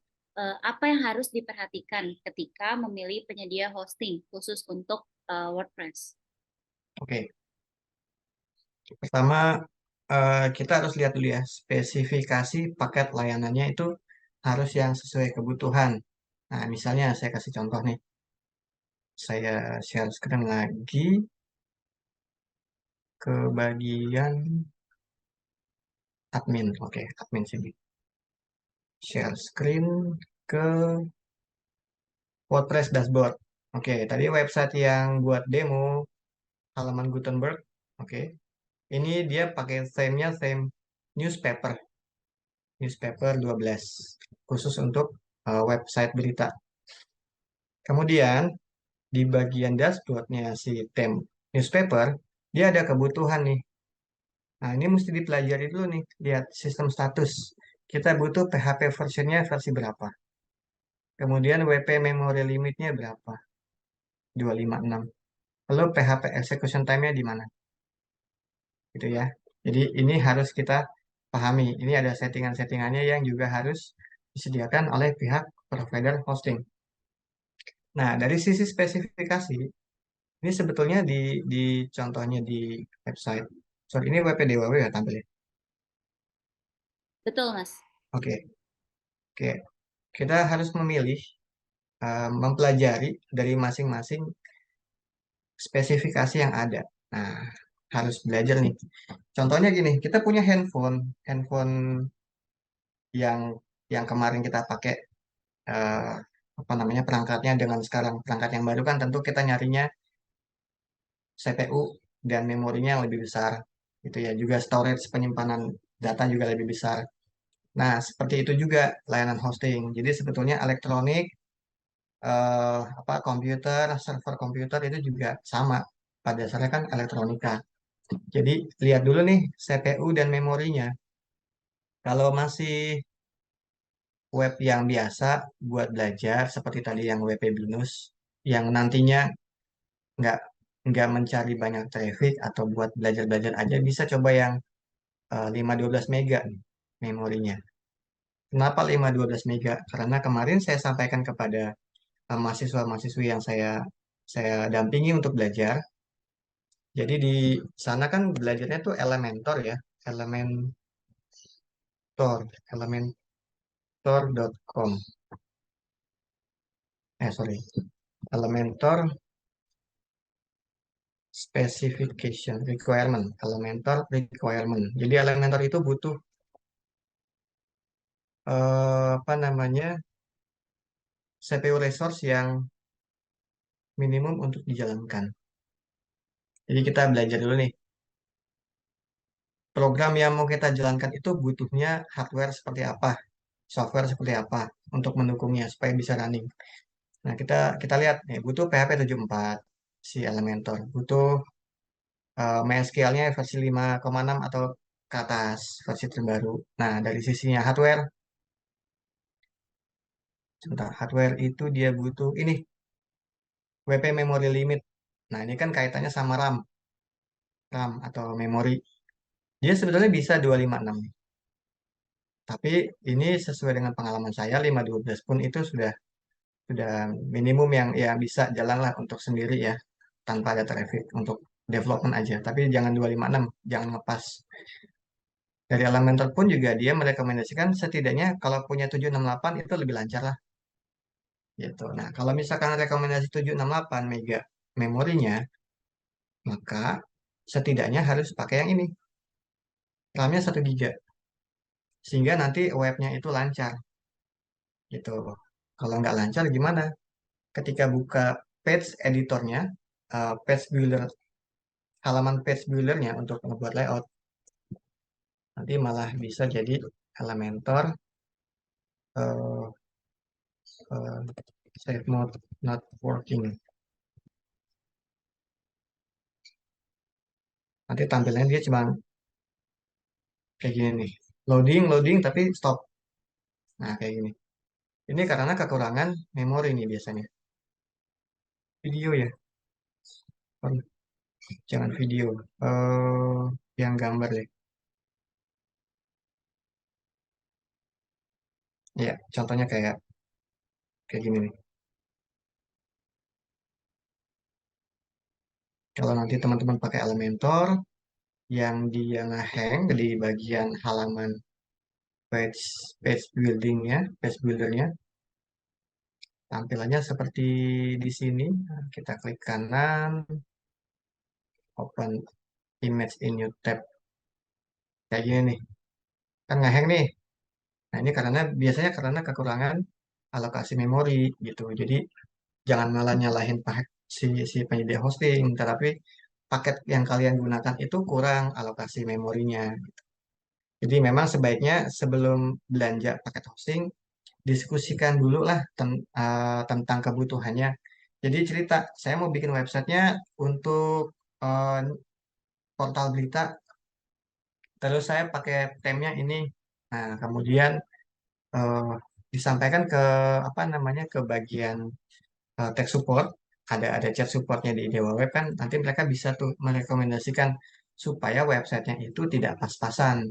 Apa yang harus diperhatikan ketika memilih penyedia hosting khusus untuk WordPress? Oke, pertama kita harus lihat dulu ya, spesifikasi paket layanannya itu harus yang sesuai kebutuhan. Nah, misalnya saya kasih contoh nih, saya share screen lagi ke bagian admin. Oke, admin sini. Share screen ke WordPress dashboard. Oke, tadi website yang buat demo halaman Gutenberg. Oke, ini dia pakai theme-nya theme newspaper. Newspaper 12 khusus untuk website berita. Kemudian di bagian dashboardnya si theme newspaper, dia ada kebutuhan nih. Nah, ini mesti dipelajari dulu nih, lihat sistem status. Kita butuh PHP versionnya versi berapa. Kemudian WP memory limitnya berapa? 256. Lalu PHP execution time-nya di mana? Gitu ya. Jadi ini harus kita pahami. Ini ada settingan-settingannya yang juga harus disediakan oleh pihak provider hosting. Nah, dari sisi spesifikasi, Ini sebetulnya di contohnya di website. Sorry, ini WPDWW ya tampilnya. Betul, Mas. Oke, oke. Kita harus memilih, mempelajari dari masing-masing spesifikasi yang ada. Nah, harus belajar nih. Contohnya gini, kita punya handphone yang kemarin kita pakai, eh, apa namanya, perangkatnya dengan sekarang perangkat yang baru kan tentu kita nyarinya CPU dan memorinya yang lebih besar gitu ya, juga storage penyimpanan data juga lebih besar. Nah, seperti itu juga layanan hosting. Jadi sebetulnya elektronik, apa, komputer, server komputer itu juga sama, pada dasarnya kan elektronika. Jadi lihat dulu nih CPU dan memorinya. Kalau masih web yang biasa buat belajar seperti tadi yang WP Binus, yang nantinya nggak nggak mencari banyak traffic atau buat belajar-belajar aja, bisa coba yang 512 mega nih memorinya. Kenapa 512 mega? Karena kemarin saya sampaikan kepada mahasiswa-mahasiswi yang saya dampingi untuk belajar. Jadi di sana kan belajarnya tuh Elementor ya, Elementor, elementor.com. Sorry, Elementor specification requirement, Elementor requirement. Jadi Elementor itu butuh, apa namanya, CPU resource yang minimum untuk dijalankan. Jadi kita belajar dulu nih, program yang mau kita jalankan itu butuhnya hardware seperti apa, software seperti apa untuk mendukungnya supaya bisa running. Nah, kita kita lihat nih, butuh PHP 74 si Elementor, butuh MySQL-nya versi 5,6 atau ke atas, versi terbaru. Nah, dari sisinya hardware, sebentar, hardware itu dia butuh ini, WP memory limit. Nah, ini kan kaitannya sama RAM atau memori. Dia sebetulnya bisa 256. Tapi ini sesuai dengan pengalaman saya, 512 pun itu sudah minimum yang ya bisa jalan lah untuk sendiri ya, tanpa ada traffic untuk development aja. Tapi jangan 256, jangan ngepas. Dari Elementor pun juga dia merekomendasikan setidaknya kalau punya 768 itu lebih lancar lah gitu. Nah, kalau misalkan rekomendasi 768 mega memorinya, maka setidaknya harus pakai yang ini, RAM-nya 1 giga, sehingga nanti webnya itu lancar gitu. Kalau nggak lancar gimana? Ketika buka page editornya, page builder, halaman page buildernya untuk membuat layout, nanti malah bisa jadi Elementor, eh, eh, save mode not working. Nanti tampilannya dia cuma kayak gini nih, loading loading tapi stop. Nah, kayak gini. Ini karena kekurangan memori nih biasanya. Video ya. Sorry, jangan video. eh yang gambar ya. Ya, contohnya kayak kayak gini nih. Kalau nanti teman-teman pakai Elementor yang dia ngehang di bagian halaman page page buildingnya, page buildernya, tampilannya seperti di sini. Nah, kita klik kanan, open image in new tab. Kayak gini nih. Kan ngehang nih. Nah, ini karena biasanya karena kekurangan alokasi memori gitu. Jadi jangan malah nyalahin si si penyedia hosting, tetapi paket yang kalian gunakan itu kurang alokasi memorinya. Jadi memang sebaiknya sebelum belanja paket hosting, diskusikan dulu lah tentang kebutuhannya. Jadi cerita, saya mau bikin websitenya untuk eh, portal berita, terus saya pakai temnya ini. Nah, kemudian eh, disampaikan ke apa namanya, ke bagian tech support, ada chat supportnya di Dewa Web kan, nanti mereka bisa tuh merekomendasikan supaya websitenya itu tidak pas-pasan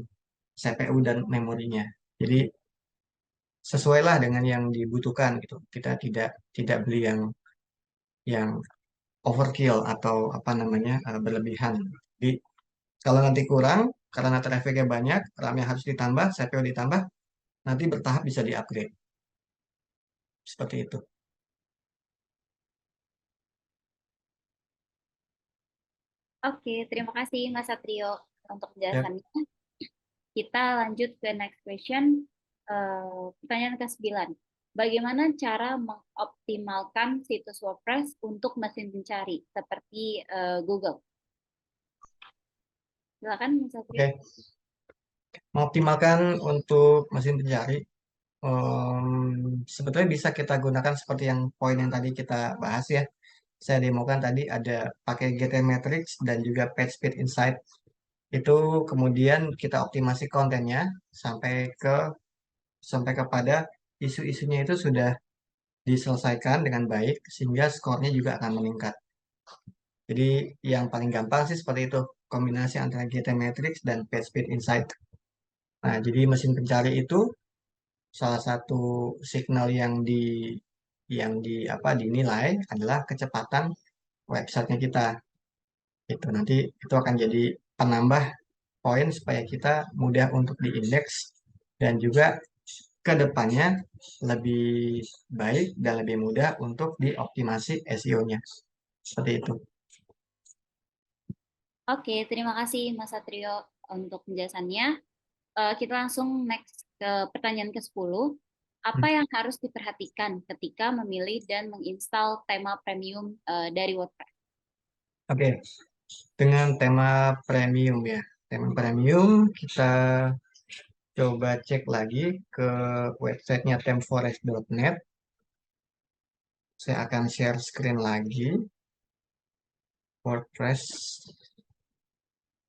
CPU dan memorinya. Jadi sesuailah dengan yang dibutuhkan gitu. Kita tidak tidak beli yang overkill atau apa namanya berlebihan. Jadi kalau nanti kurang karena trafficnya banyak, RAM-nya harus ditambah, CPU ditambah, nanti bertahap bisa di-upgrade. Seperti itu. Oke, terima kasih Mas Satrio untuk Ya, penjelasannya. Kita lanjut ke next question. Pertanyaan ke-9. Bagaimana cara mengoptimalkan situs WordPress untuk mesin pencari seperti Google? Silakan Mas Satrio. oke. Mengoptimalkan untuk mesin pencari, sebetulnya bisa kita gunakan seperti yang poin yang tadi kita bahas ya. Saya demokan tadi ada pakai GTmetrix dan juga PageSpeed Insight. Itu kemudian kita optimasi kontennya sampai ke sampai kepada isu-isunya itu sudah diselesaikan dengan baik sehingga skornya juga akan meningkat. Jadi yang paling gampang sih seperti itu, kombinasi antara GTmetrix dan PageSpeed Insight. Nah, jadi mesin pencari itu salah satu signal yang di apa dinilai adalah kecepatan websitenya kita. Itu nanti itu akan jadi penambah poin supaya kita mudah untuk diindeks dan juga ke depannya lebih baik dan lebih mudah untuk dioptimasi SEO-nya. Seperti itu. Oke, terima kasih Mas Satrio untuk penjelasannya. Kita langsung next ke pertanyaan ke-10. Apa Hmm. yang harus diperhatikan ketika memilih dan menginstal tema premium dari WordPress? Oke, dengan tema premium ya. Tema premium kita coba cek lagi ke websitenya themeforest.net. Saya akan share screen lagi. WordPress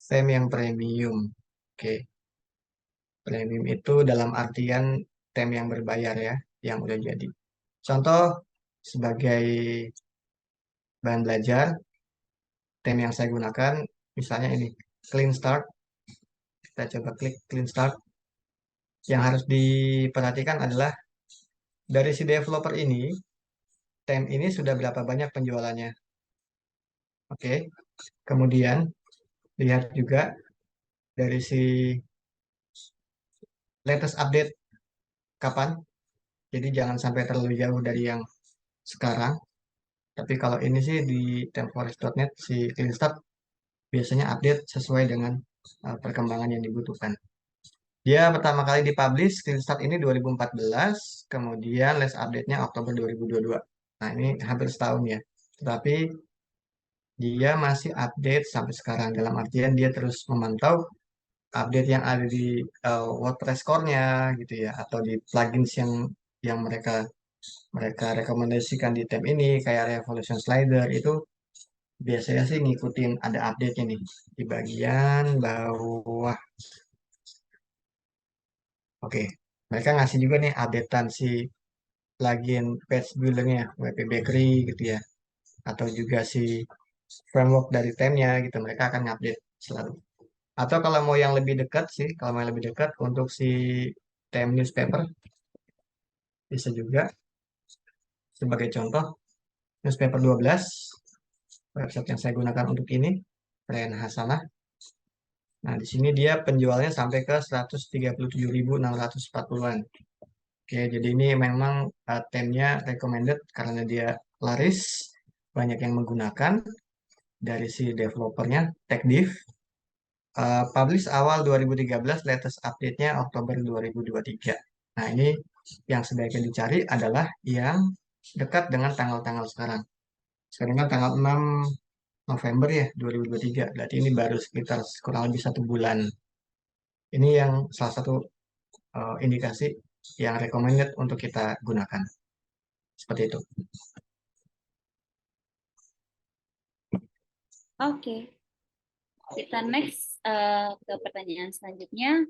theme yang premium. Oke, premium itu dalam artian theme yang berbayar ya, yang udah jadi. Contoh sebagai bahan belajar, theme yang saya gunakan misalnya ini, Clean Start. Kita coba klik Clean Start. Yang harus diperhatikan adalah dari si developer ini, theme ini sudah berapa banyak penjualannya. Oke, kemudian lihat juga dari si latest update kapan. Jadi jangan sampai terlalu jauh dari yang sekarang. Tapi kalau ini sih di temforest.net si CleanStart biasanya update sesuai dengan perkembangan yang dibutuhkan. Dia pertama kali dipublish CleanStart ini 2014, kemudian last update-nya Oktober 2022. Nah, ini hampir setahun ya. Tetapi dia masih update sampai sekarang dalam artian dia terus memantau update yang ada di WordPress core-nya gitu ya atau di plugins yang mereka mereka rekomendasikan di tab ini kayak Revolution Slider itu biasanya sih ngikutin ada update-nya nih di bagian bawah. Oke, mereka ngasih juga nih updatean si plugin page builder-nya, WP Bakery gitu ya, atau juga si framework dari temnya gitu. Mereka akan ngupdate selalu. Atau kalau mau yang lebih dekat sih, kalau mau yang lebih dekat untuk si tem newspaper bisa juga sebagai contoh newspaper 12 website yang saya gunakan untuk ini, Ryan Hasanah. Nah, di sini dia penjualnya sampai ke 137.640-an. Oke, jadi ini memang temnya recommended karena dia laris, banyak yang menggunakan dari si developernya, TechDiv. Publish awal 2013, latest update-nya Oktober 2023. Nah, ini yang sebaiknya dicari adalah yang dekat dengan tanggal-tanggal sekarang. Sekarang kan tanggal 6 November ya, 2023. Berarti ini baru sekitar kurang lebih 1 bulan. Ini yang salah satu indikasi yang recommended untuk kita gunakan. Seperti itu. Oke, kita next ke pertanyaan selanjutnya.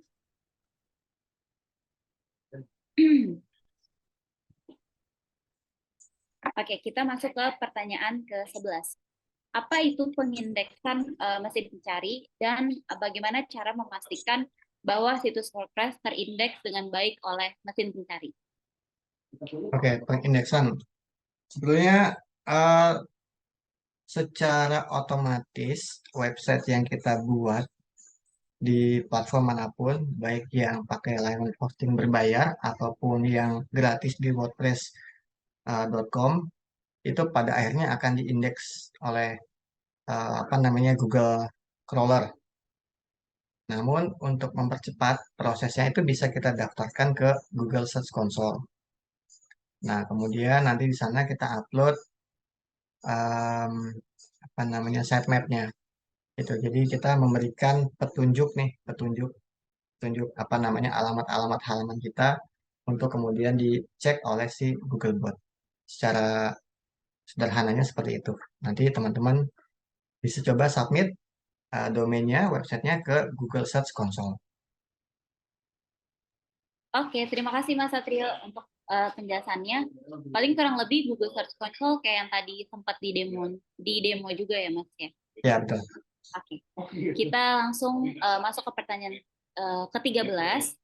Oke, kita masuk ke pertanyaan ke-11. Apa itu pengindeksan mesin pencari dan bagaimana cara memastikan bahwa situs WordPress terindeks dengan baik oleh mesin pencari? Oke, pengindeksan. Sebetulnya eh, secara otomatis website yang kita buat di platform manapun, baik yang pakai layanan hosting berbayar ataupun yang gratis di WordPress.com, itu pada akhirnya akan diindeks oleh apa namanya Google Crawler. Namun untuk mempercepat prosesnya itu bisa kita daftarkan ke Google Search Console. Nah, kemudian nanti di sana kita upload em, apa namanya sitemapnya. Itu. Jadi kita memberikan petunjuk nih, petunjuk petunjuk apa namanya alamat-alamat halaman kita untuk kemudian dicek oleh si Googlebot. Secara sederhananya seperti itu. Nanti teman-teman bisa coba submit domainnya, websitenya ke Google Search Console. Oke, terima kasih Mas Satrio untuk penjelasannya. Paling kurang lebih Google Search Console kayak yang tadi sempat di demo juga ya Mas ya. Ya, betul. Oke, kita langsung masuk ke pertanyaan ke-13.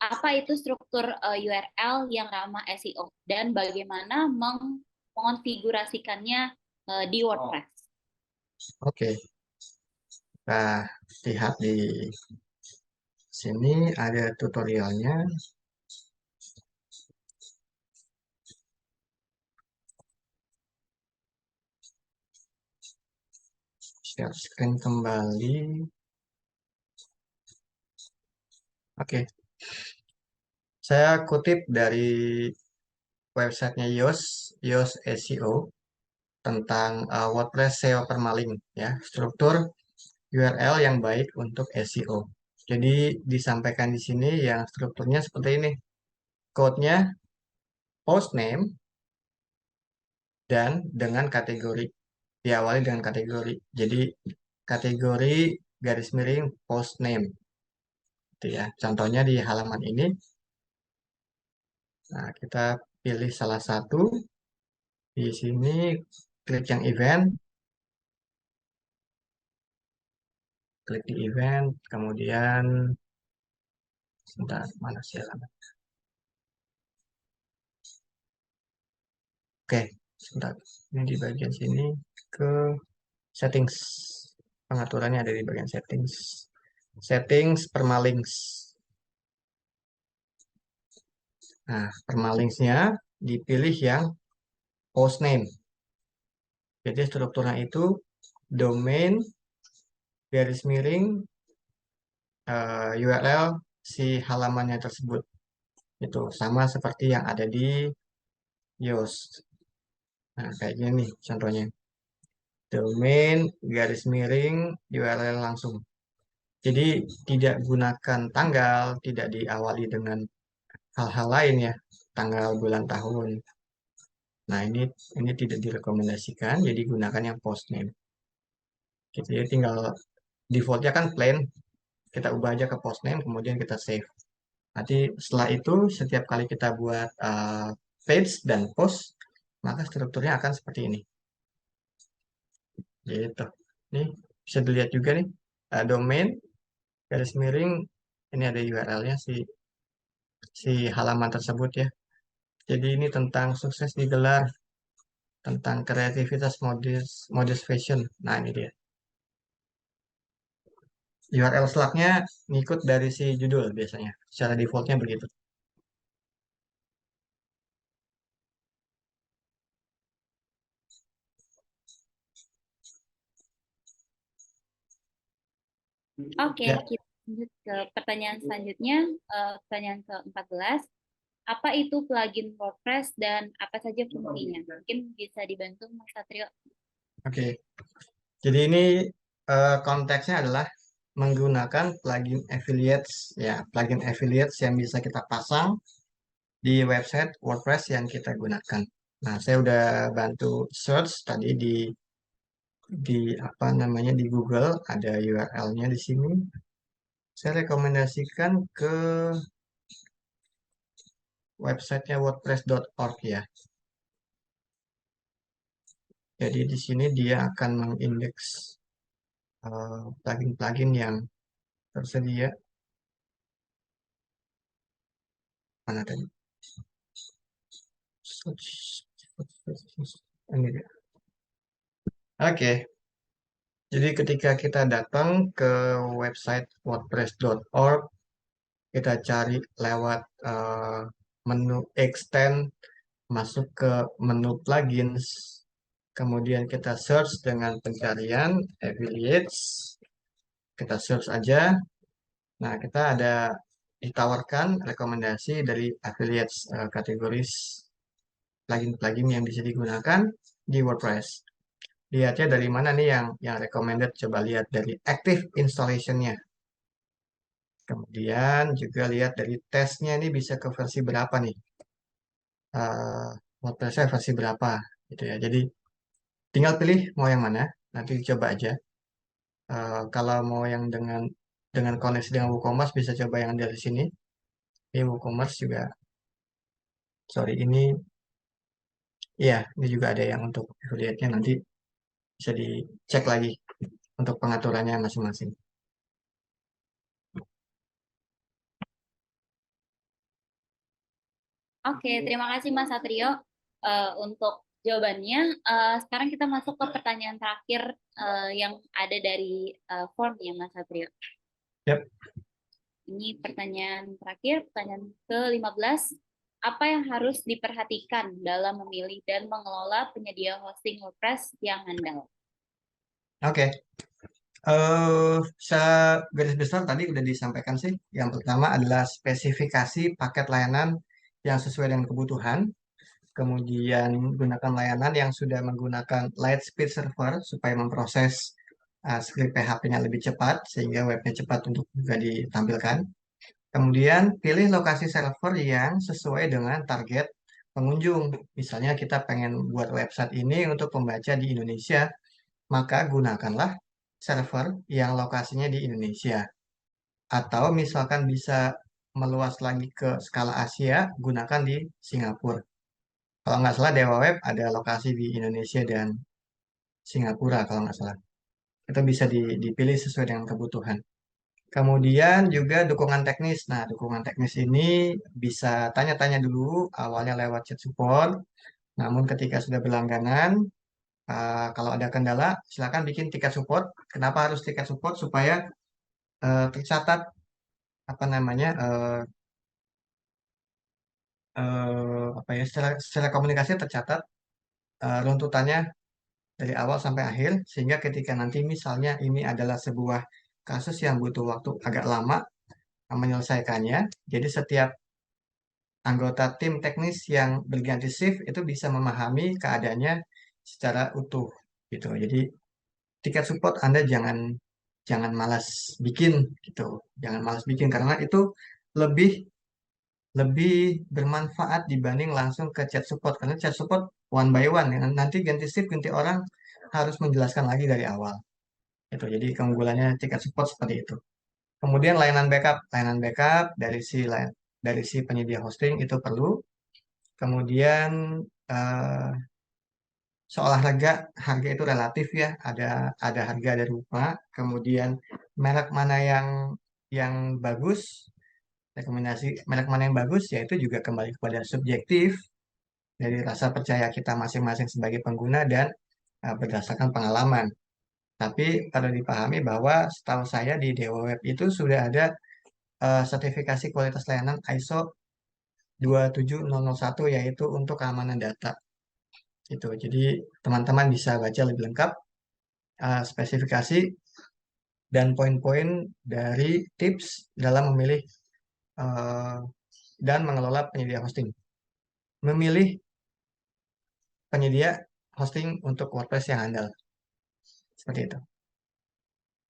Apa itu struktur URL yang ramah SEO dan bagaimana mengonfigurasikannya di WordPress? Oke. Nah, lihat di sini ada tutorialnya. Share screen kembali. Oke, saya kutip dari websitenya Yoast SEO tentang WordPress SEO permaling ya, struktur URL yang baik untuk SEO. Jadi disampaikan di sini yang strukturnya seperti ini. Code-nya post name dan dengan kategori. Diawali dengan kategori. Jadi kategori garis miring post name. Itu ya. Contohnya di halaman ini. Nah, kita pilih salah satu. Di sini klik yang event, klik di event, kemudian sebentar, mana sih halaman? Oke, sebentar. Ini di bagian sini ke settings. Pengaturannya ada di bagian settings. Settings permalinks. Nah, permalinksnya dipilih yang post name. Jadi strukturnya itu domain garis miring URL si halamannya tersebut. Itu sama seperti yang ada di Yoast. Nah, kayak gini nih contohnya. Domain garis miring URL langsung. Jadi tidak gunakan tanggal, tidak diawali dengan hal-hal lain ya, tanggal, bulan, tahun. Nah, ini tidak direkomendasikan, jadi gunakan yang post name. Gitu, jadi tinggal defaultnya kan plain, kita ubah aja ke post name, kemudian kita save. Nanti setelah itu setiap kali kita buat page dan post, maka strukturnya akan seperti ini. Gitu. Ini bisa dilihat juga nih, domain garis miring, ini ada URL-nya si halaman tersebut ya. Jadi ini tentang sukses digelar, tentang kreativitas modis fashion. Nah, ini dia. URL slug-nya ngikut dari si judul biasanya. Secara defaultnya begitu. Oke, Ya, kita lanjut ke pertanyaan selanjutnya, pertanyaan ke-14. Apa itu plugin WordPress dan apa saja fungsinya? Mungkin bisa dibantu Mas Satrio. oke. Jadi ini konteksnya adalah menggunakan plugin affiliates ya, plugin affiliates yang bisa kita pasang di website WordPress yang kita gunakan. Nah, saya udah bantu search tadi di apa namanya di Google ada URL-nya di sini. Saya rekomendasikan ke websitenya wordpress.org ya. Jadi di sini dia akan mengindeks plugin-plugin yang tersedia. Mana tadi? Search. Ini dia. Oke, jadi ketika kita datang ke website wordpress.org, kita cari lewat menu extend, masuk ke menu plugins, kemudian kita search dengan pencarian affiliates, kita search aja. Nah, kita ada ditawarkan rekomendasi dari affiliates kategoris plugin-plugin yang bisa digunakan di WordPress. Lihatnya dari mana nih yang recommended, coba lihat dari active installation-nya. Kemudian juga lihat dari tesnya ini bisa ke versi berapa nih. eh WordPress-nya versi berapa gitu ya. Jadi tinggal pilih mau yang mana, nanti coba aja. Kalau mau yang dengan koneksi dengan WooCommerce bisa coba yang dari sini. Di WooCommerce juga, sorry ini, ya ini juga ada yang untuk affiliate-nya, nanti bisa dicek lagi untuk pengaturannya masing-masing. Oke, terima kasih Mas Satrio untuk jawabannya. Sekarang kita masuk ke pertanyaan terakhir yang ada dari form ya Mas Satrio. Yap. Ini pertanyaan terakhir, pertanyaan ke-15. Apa yang harus diperhatikan dalam memilih dan mengelola penyedia hosting WordPress yang handal? Oke. Secara garis besar tadi udah disampaikan sih. Yang pertama adalah spesifikasi paket layanan yang sesuai dengan kebutuhan. Kemudian gunakan layanan yang sudah menggunakan Lightspeed Server supaya memproses script PHP-nya lebih cepat sehingga webnya cepat untuk juga ditampilkan. Kemudian pilih lokasi server yang sesuai dengan target pengunjung. Misalnya kita pengen buat website ini untuk pembaca di Indonesia, maka gunakanlah server yang lokasinya di Indonesia. Atau misalkan bisa meluas lagi ke skala Asia, gunakan di Singapura. Kalau nggak salah Dewa Web ada lokasi di Indonesia dan Singapura kalau nggak salah. Itu bisa dipilih sesuai dengan kebutuhan. Kemudian juga dukungan teknis. Nah, dukungan teknis ini bisa tanya-tanya dulu awalnya lewat chat support. Namun ketika sudah berlangganan, kalau ada kendala, silakan bikin tiket support. Kenapa harus tiket support? Supaya tercatat apa namanya apa ya secara komunikasi tercatat runtutannya dari awal sampai akhir sehingga ketika nanti misalnya ini adalah sebuah kasus yang butuh waktu agak lama menyelesaikannya. Jadi setiap anggota tim teknis yang berganti shift itu bisa memahami keadaannya secara utuh gitu. Jadi tiket support Anda jangan jangan malas bikin gitu. Jangan malas bikin karena itu lebih lebih bermanfaat dibanding langsung ke chat support karena chat support one by one ya. Nanti ganti shift ganti orang harus menjelaskan lagi dari awal. Itu jadi keunggulannya tiket support seperti itu. Kemudian layanan backup dari si penyedia hosting itu perlu. Kemudian eh, seolahraga harga itu relatif ya, ada harga ada rupa. Kemudian merek mana yang bagus, rekomendasi merek mana yang bagus, yaitu juga kembali kepada subjektif dari rasa percaya kita masing-masing sebagai pengguna dan berdasarkan pengalaman. Tapi perlu dipahami bahwa setahu saya di Dewa Web itu sudah ada sertifikasi kualitas layanan ISO 27001 yaitu untuk keamanan data. Itu. Jadi teman-teman bisa baca lebih lengkap spesifikasi dan poin-poin dari tips dalam memilih eh, dan mengelola penyedia hosting. Memilih penyedia hosting untuk WordPress yang handal. Seperti itu.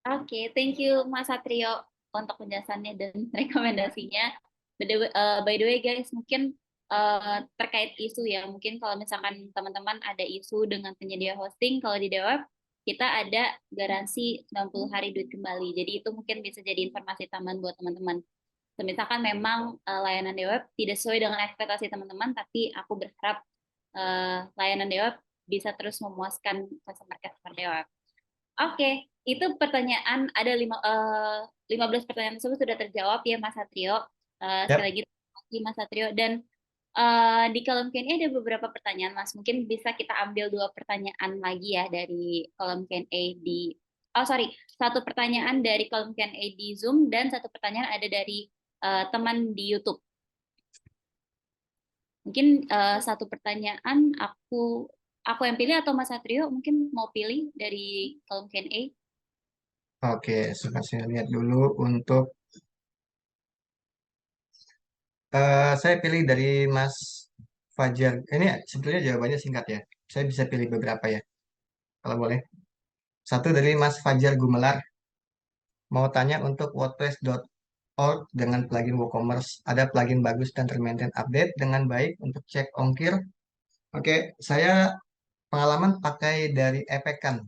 Oke, thank you Mas Satrio untuk penjelasannya dan rekomendasinya. By the way guys, mungkin terkait isu ya, mungkin kalau misalkan teman-teman ada isu dengan penyedia hosting, kalau di Dewap kita ada garansi 90 hari duit kembali. Jadi itu mungkin bisa jadi informasi tambahan buat teman-teman. Misalkan memang layanan Dewap tidak sesuai dengan ekspektasi teman-teman, tapi aku berharap layanan Dewap bisa terus memuaskan customer Dewap. Oke, itu pertanyaan ada 15 pertanyaan tersebut sudah terjawab ya Mas Satrio. Sekali Yap. lagi terima kasih Mas Satrio dan Di kolom Q&A ada beberapa pertanyaan, Mas. Mungkin bisa kita ambil dua pertanyaan lagi ya dari kolom Q&A di... Oh, sorry. Satu pertanyaan dari kolom Q&A di Zoom dan satu pertanyaan ada dari teman di YouTube. Mungkin satu pertanyaan aku yang pilih atau Mas Satrio mungkin mau pilih dari kolom Q&A. Oke, coba saya lihat dulu untuk saya pilih dari Mas Fajar. Ini sebetulnya jawabannya singkat ya. Saya bisa pilih beberapa ya, kalau boleh. Satu dari Mas Fajar Gumelar, mau tanya untuk WordPress.org dengan plugin WooCommerce. Ada plugin bagus dan termaintain update dengan baik untuk cek ongkir. Oke, saya pengalaman pakai dari Epekan.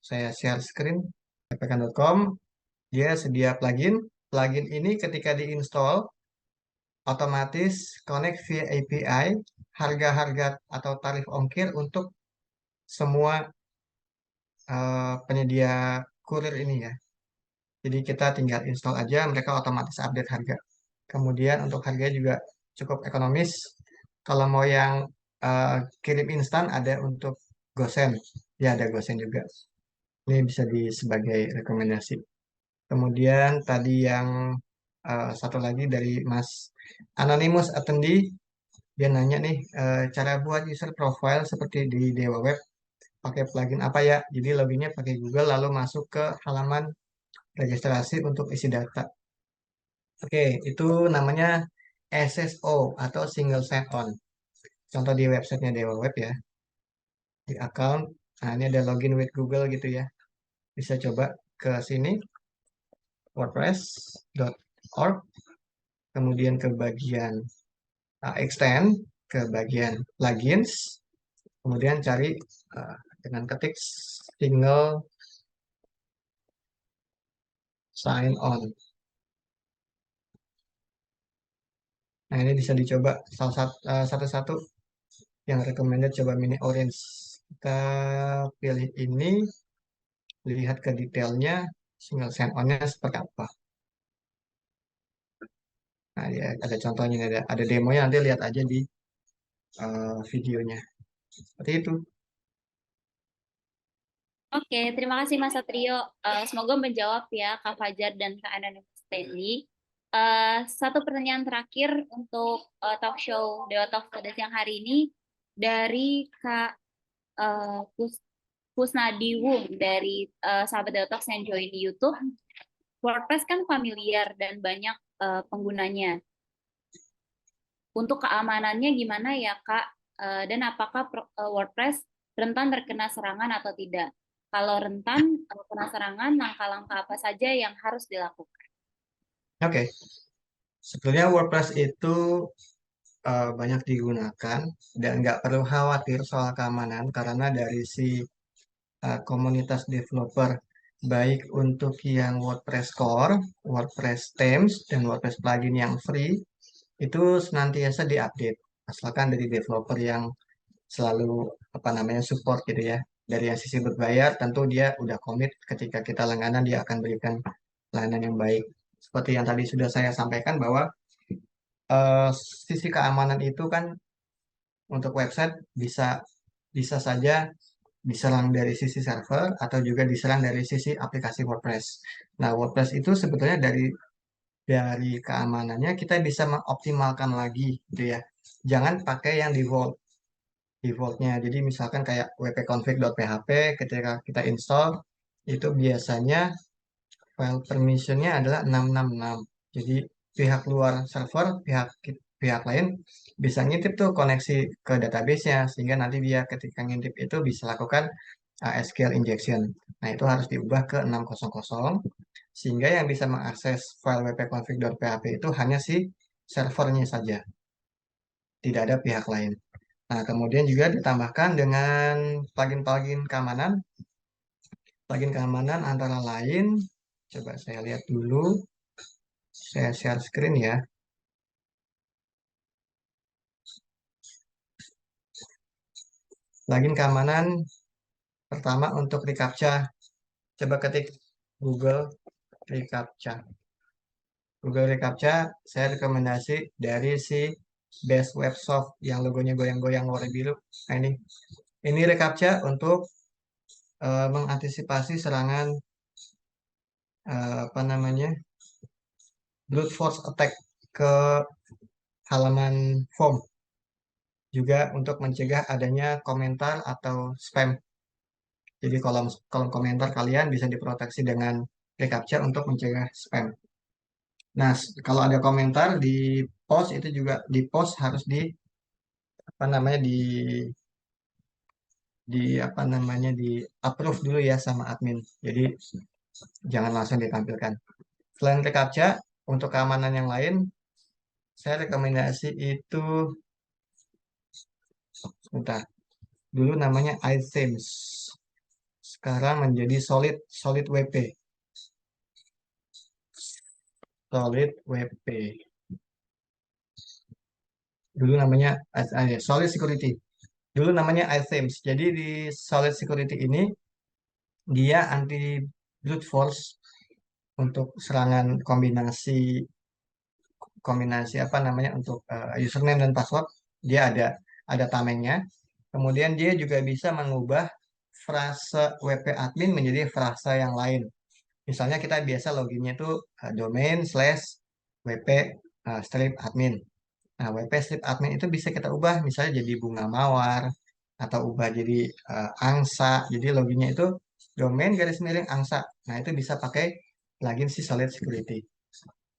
Saya share screen, epekan.com. Dia sedia plugin. Plugin ini ketika diinstal, otomatis connect via API, harga-harga atau tarif ongkir untuk semua penyedia kurir ini ya. Jadi kita tinggal install aja, mereka otomatis update harga. Kemudian untuk harganya juga cukup ekonomis. Kalau mau yang kirim instan ada untuk Gosen. Ya ada Gosen juga. Ini bisa di sebagai rekomendasi. Kemudian tadi yang satu lagi dari Mas Anonymous Attendee, dia nanya nih cara buat user profile seperti di Dewa Web pakai plugin apa ya? Jadi loginnya pakai Google lalu masuk ke halaman registrasi untuk isi data. Oke, itu namanya SSO atau Single Sign-On. Contoh di websitenya Dewa Web ya, di account. Nah, ini ada login with Google gitu ya. Bisa coba ke sini, wordpress.org, kemudian ke bagian extend, ke bagian plugins, kemudian cari dengan ketik Single Sign-On. Nah, ini bisa dicoba salah satu-satu yang recommended coba mini orange. Kita pilih ini, lihat ke detailnya, single sign-on-nya seperti apa. Nah, ya, ada contohnya, ada demonya, nanti lihat aja di videonya. Seperti itu. Oke, terima kasih Mas Satrio. Semoga menjawab ya Kak Fajar dan Kak Ananda Stanley. Satu pertanyaan terakhir untuk talk show Dewa Talk pada siang hari ini dari Kak Kusnadi Wung dari sahabat Dewa Talks yang join di YouTube. WordPress kan familiar dan banyak penggunanya. Untuk keamanannya gimana ya Kak? Dan apakah WordPress rentan terkena serangan atau tidak? Kalau rentan kena serangan, langkah-langkah apa saja yang harus dilakukan? Oke, sebetulnya WordPress itu banyak digunakan dan nggak perlu khawatir soal keamanan karena dari si komunitas developer baik untuk yang WordPress Core, WordPress Themes, dan WordPress plugin yang free itu senantiasa diupdate. Asalkan dari developer yang selalu apa namanya support gitu ya. Dari yang sisi berbayar tentu dia udah komit ketika kita langganan dia akan berikan layanan yang baik. Seperti yang tadi sudah saya sampaikan bahwa eh, sisi keamanan itu kan untuk website bisa bisa saja diserang dari sisi server atau juga diserang dari sisi aplikasi WordPress. Nah, WordPress itu sebetulnya dari keamanannya kita bisa mengoptimalkan lagi gitu ya. Jangan pakai yang defaultnya. Jadi misalkan kayak wp-config.php ketika kita install itu biasanya file permissionnya adalah 666. Jadi pihak luar server, pihak lain bisa ngintip tuh koneksi ke database-nya sehingga nanti dia ketika ngintip itu bisa lakukan SQL injection. Nah, itu harus diubah ke 600 sehingga yang bisa mengakses file wp-config.php itu hanya si servernya saja, tidak ada pihak lain. Nah, kemudian juga ditambahkan dengan plugin-plugin keamanan. Plugin keamanan antara lain, coba saya lihat dulu, saya share screen ya. Plugin keamanan pertama untuk reCAPTCHA. Coba ketik Google reCAPTCHA. Google reCAPTCHA saya rekomendasi dari si Best Web Soft yang logonya goyang-goyang warna biru. Nah, ini reCAPTCHA untuk mengantisipasi serangan apa namanya brute force attack ke halaman form, juga untuk mencegah adanya komentar atau spam. Jadi kolom kolom komentar kalian bisa diproteksi dengan reCAPTCHA untuk mencegah spam. Nah, kalau ada komentar di post itu juga di post harus di apa namanya di apa namanya di approve dulu ya sama admin. Jadi jangan langsung ditampilkan. Selain reCAPTCHA, untuk keamanan yang lain, saya rekomendasi itu, sebentar, dulu namanya iThemes, sekarang menjadi Solid WP. Solid WP. Dulu namanya Solid Security. Dulu namanya iThemes. Jadi di Solid Security ini dia anti brute force untuk serangan kombinasi kombinasi apa namanya untuk username dan password. Dia ada tamengnya. Kemudian dia juga bisa mengubah frase WP admin menjadi frase yang lain. Misalnya kita biasa loginnya itu domain slash WP strip admin. Nah, WP strip admin itu bisa kita ubah misalnya jadi bunga mawar atau ubah jadi angsa. Jadi loginnya itu domain garis miring angsa. Nah, itu bisa pakai plugin si Solid Security.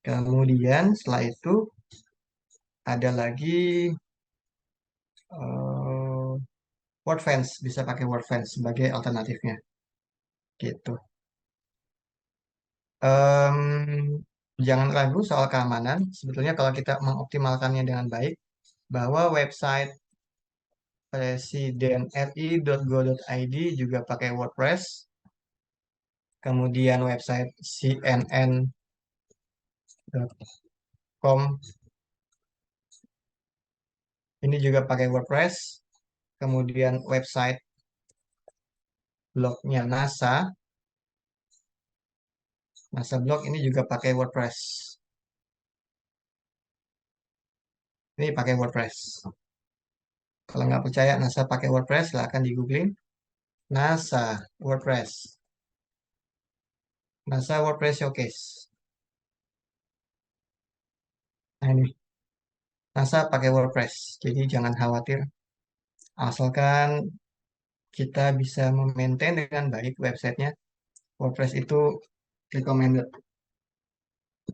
Kemudian setelah itu ada lagi uh, WordFence, bisa pakai WordFence sebagai alternatifnya. Gitu. Em, jangan ragu soal keamanan. Sebetulnya kalau kita mengoptimalkannya dengan baik, bahwa website presiden.ri.go.id juga pakai WordPress, kemudian website cnn.com ini juga pakai WordPress, kemudian website blognya NASA blog ini juga pakai WordPress. Ini pakai WordPress. Kalau nggak percaya NASA pakai WordPress, silahkan di googling NASA WordPress. NASA WordPress Showcase. Nah ini, NASA pakai WordPress. Jadi jangan khawatir. Asalkan kita bisa memaintain dengan baik websitenya, WordPress itu recommended.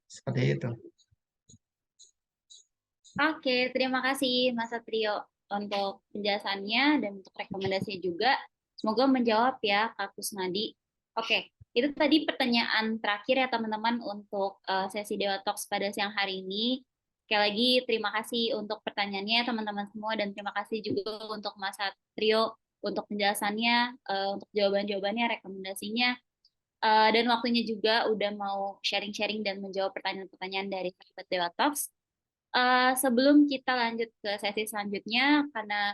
Seperti itu. Oke, terima kasih Mas Satrio untuk penjelasannya dan untuk rekomendasinya juga. Semoga menjawab ya Kak Kusnadi. Oke, itu tadi pertanyaan terakhir ya teman-teman untuk sesi Dewa Talks pada siang hari ini. Sekali lagi terima kasih untuk pertanyaannya teman-teman semua dan terima kasih juga untuk Mas Satrio untuk penjelasannya, untuk jawaban-jawabannya, rekomendasinya. Dan waktunya juga udah mau sharing-sharing dan menjawab pertanyaan-pertanyaan dari sahabat Dewa Talks. Sebelum kita lanjut ke sesi selanjutnya, karena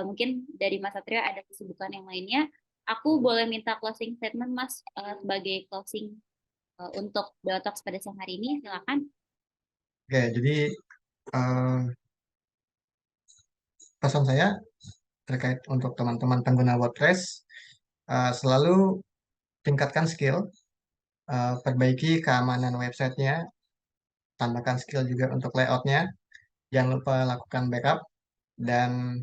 mungkin dari Mas Satrio ada kesibukan yang lainnya, aku boleh minta closing statement Mas sebagai closing untuk Dewa Talks pada siang hari ini, silakan. Oke, jadi pesan saya terkait untuk teman-teman pengguna WordPress, selalu tingkatkan skill, perbaiki keamanan websitenya, tambahkan skill juga untuk layoutnya, jangan lupa lakukan backup, dan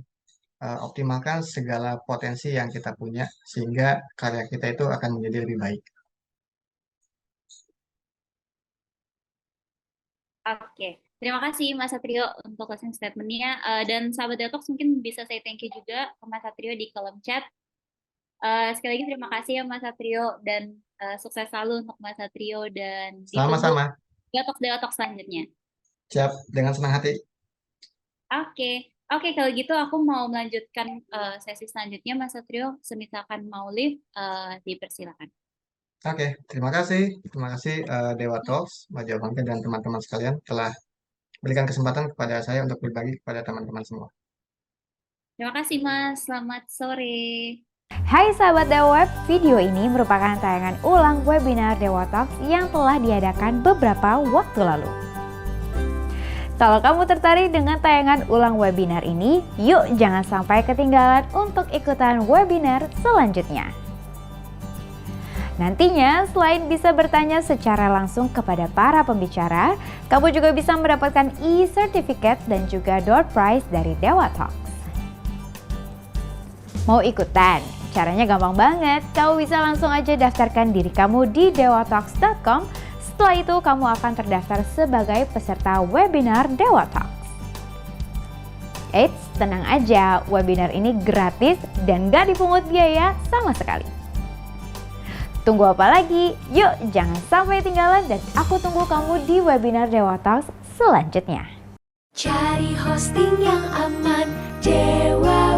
optimalkan segala potensi yang kita punya, sehingga karya kita itu akan menjadi lebih baik. Oke, terima kasih Mas Satrio untuk closing statement-nya. Dan sahabat Detox mungkin bisa saya thank you juga ke Mas Satrio di kolom chat. Sekali lagi terima kasih ya Mas Satrio dan sukses selalu untuk Mas Satrio dan ditunggu Sama-sama, Detox-Detox selanjutnya. siap dengan senang hati. Oke, oke kalau gitu aku mau melanjutkan sesi selanjutnya Mas Satrio. Semisalkan mau live, dipersilakan. Oke, terima kasih Dewa Talks, Mbak Javanka dan teman-teman sekalian telah berikan kesempatan kepada saya untuk berbagi kepada teman-teman semua. Terima kasih Mas, selamat sore. Hai sahabat Dewa Web, video ini merupakan tayangan ulang webinar Dewa Talks yang telah diadakan beberapa waktu lalu. Kalau kamu tertarik dengan tayangan ulang webinar ini, yuk jangan sampai ketinggalan untuk ikutan webinar selanjutnya. Nantinya, selain bisa bertanya secara langsung kepada para pembicara, kamu juga bisa mendapatkan e-certificate dan juga door prize dari Dewa Talks. Mau ikutan? Caranya gampang banget. Kamu bisa langsung aja daftarkan diri kamu di dewatalks.com. Setelah itu, kamu akan terdaftar sebagai peserta webinar Dewa Talks. Eits, tenang aja, webinar ini gratis dan gak dipungut biaya sama sekali. Tunggu apa lagi? Yuk, jangan sampai tinggalan dan aku tunggu kamu di webinar Dewa Talks selanjutnya. Cari hosting yang aman, Dewa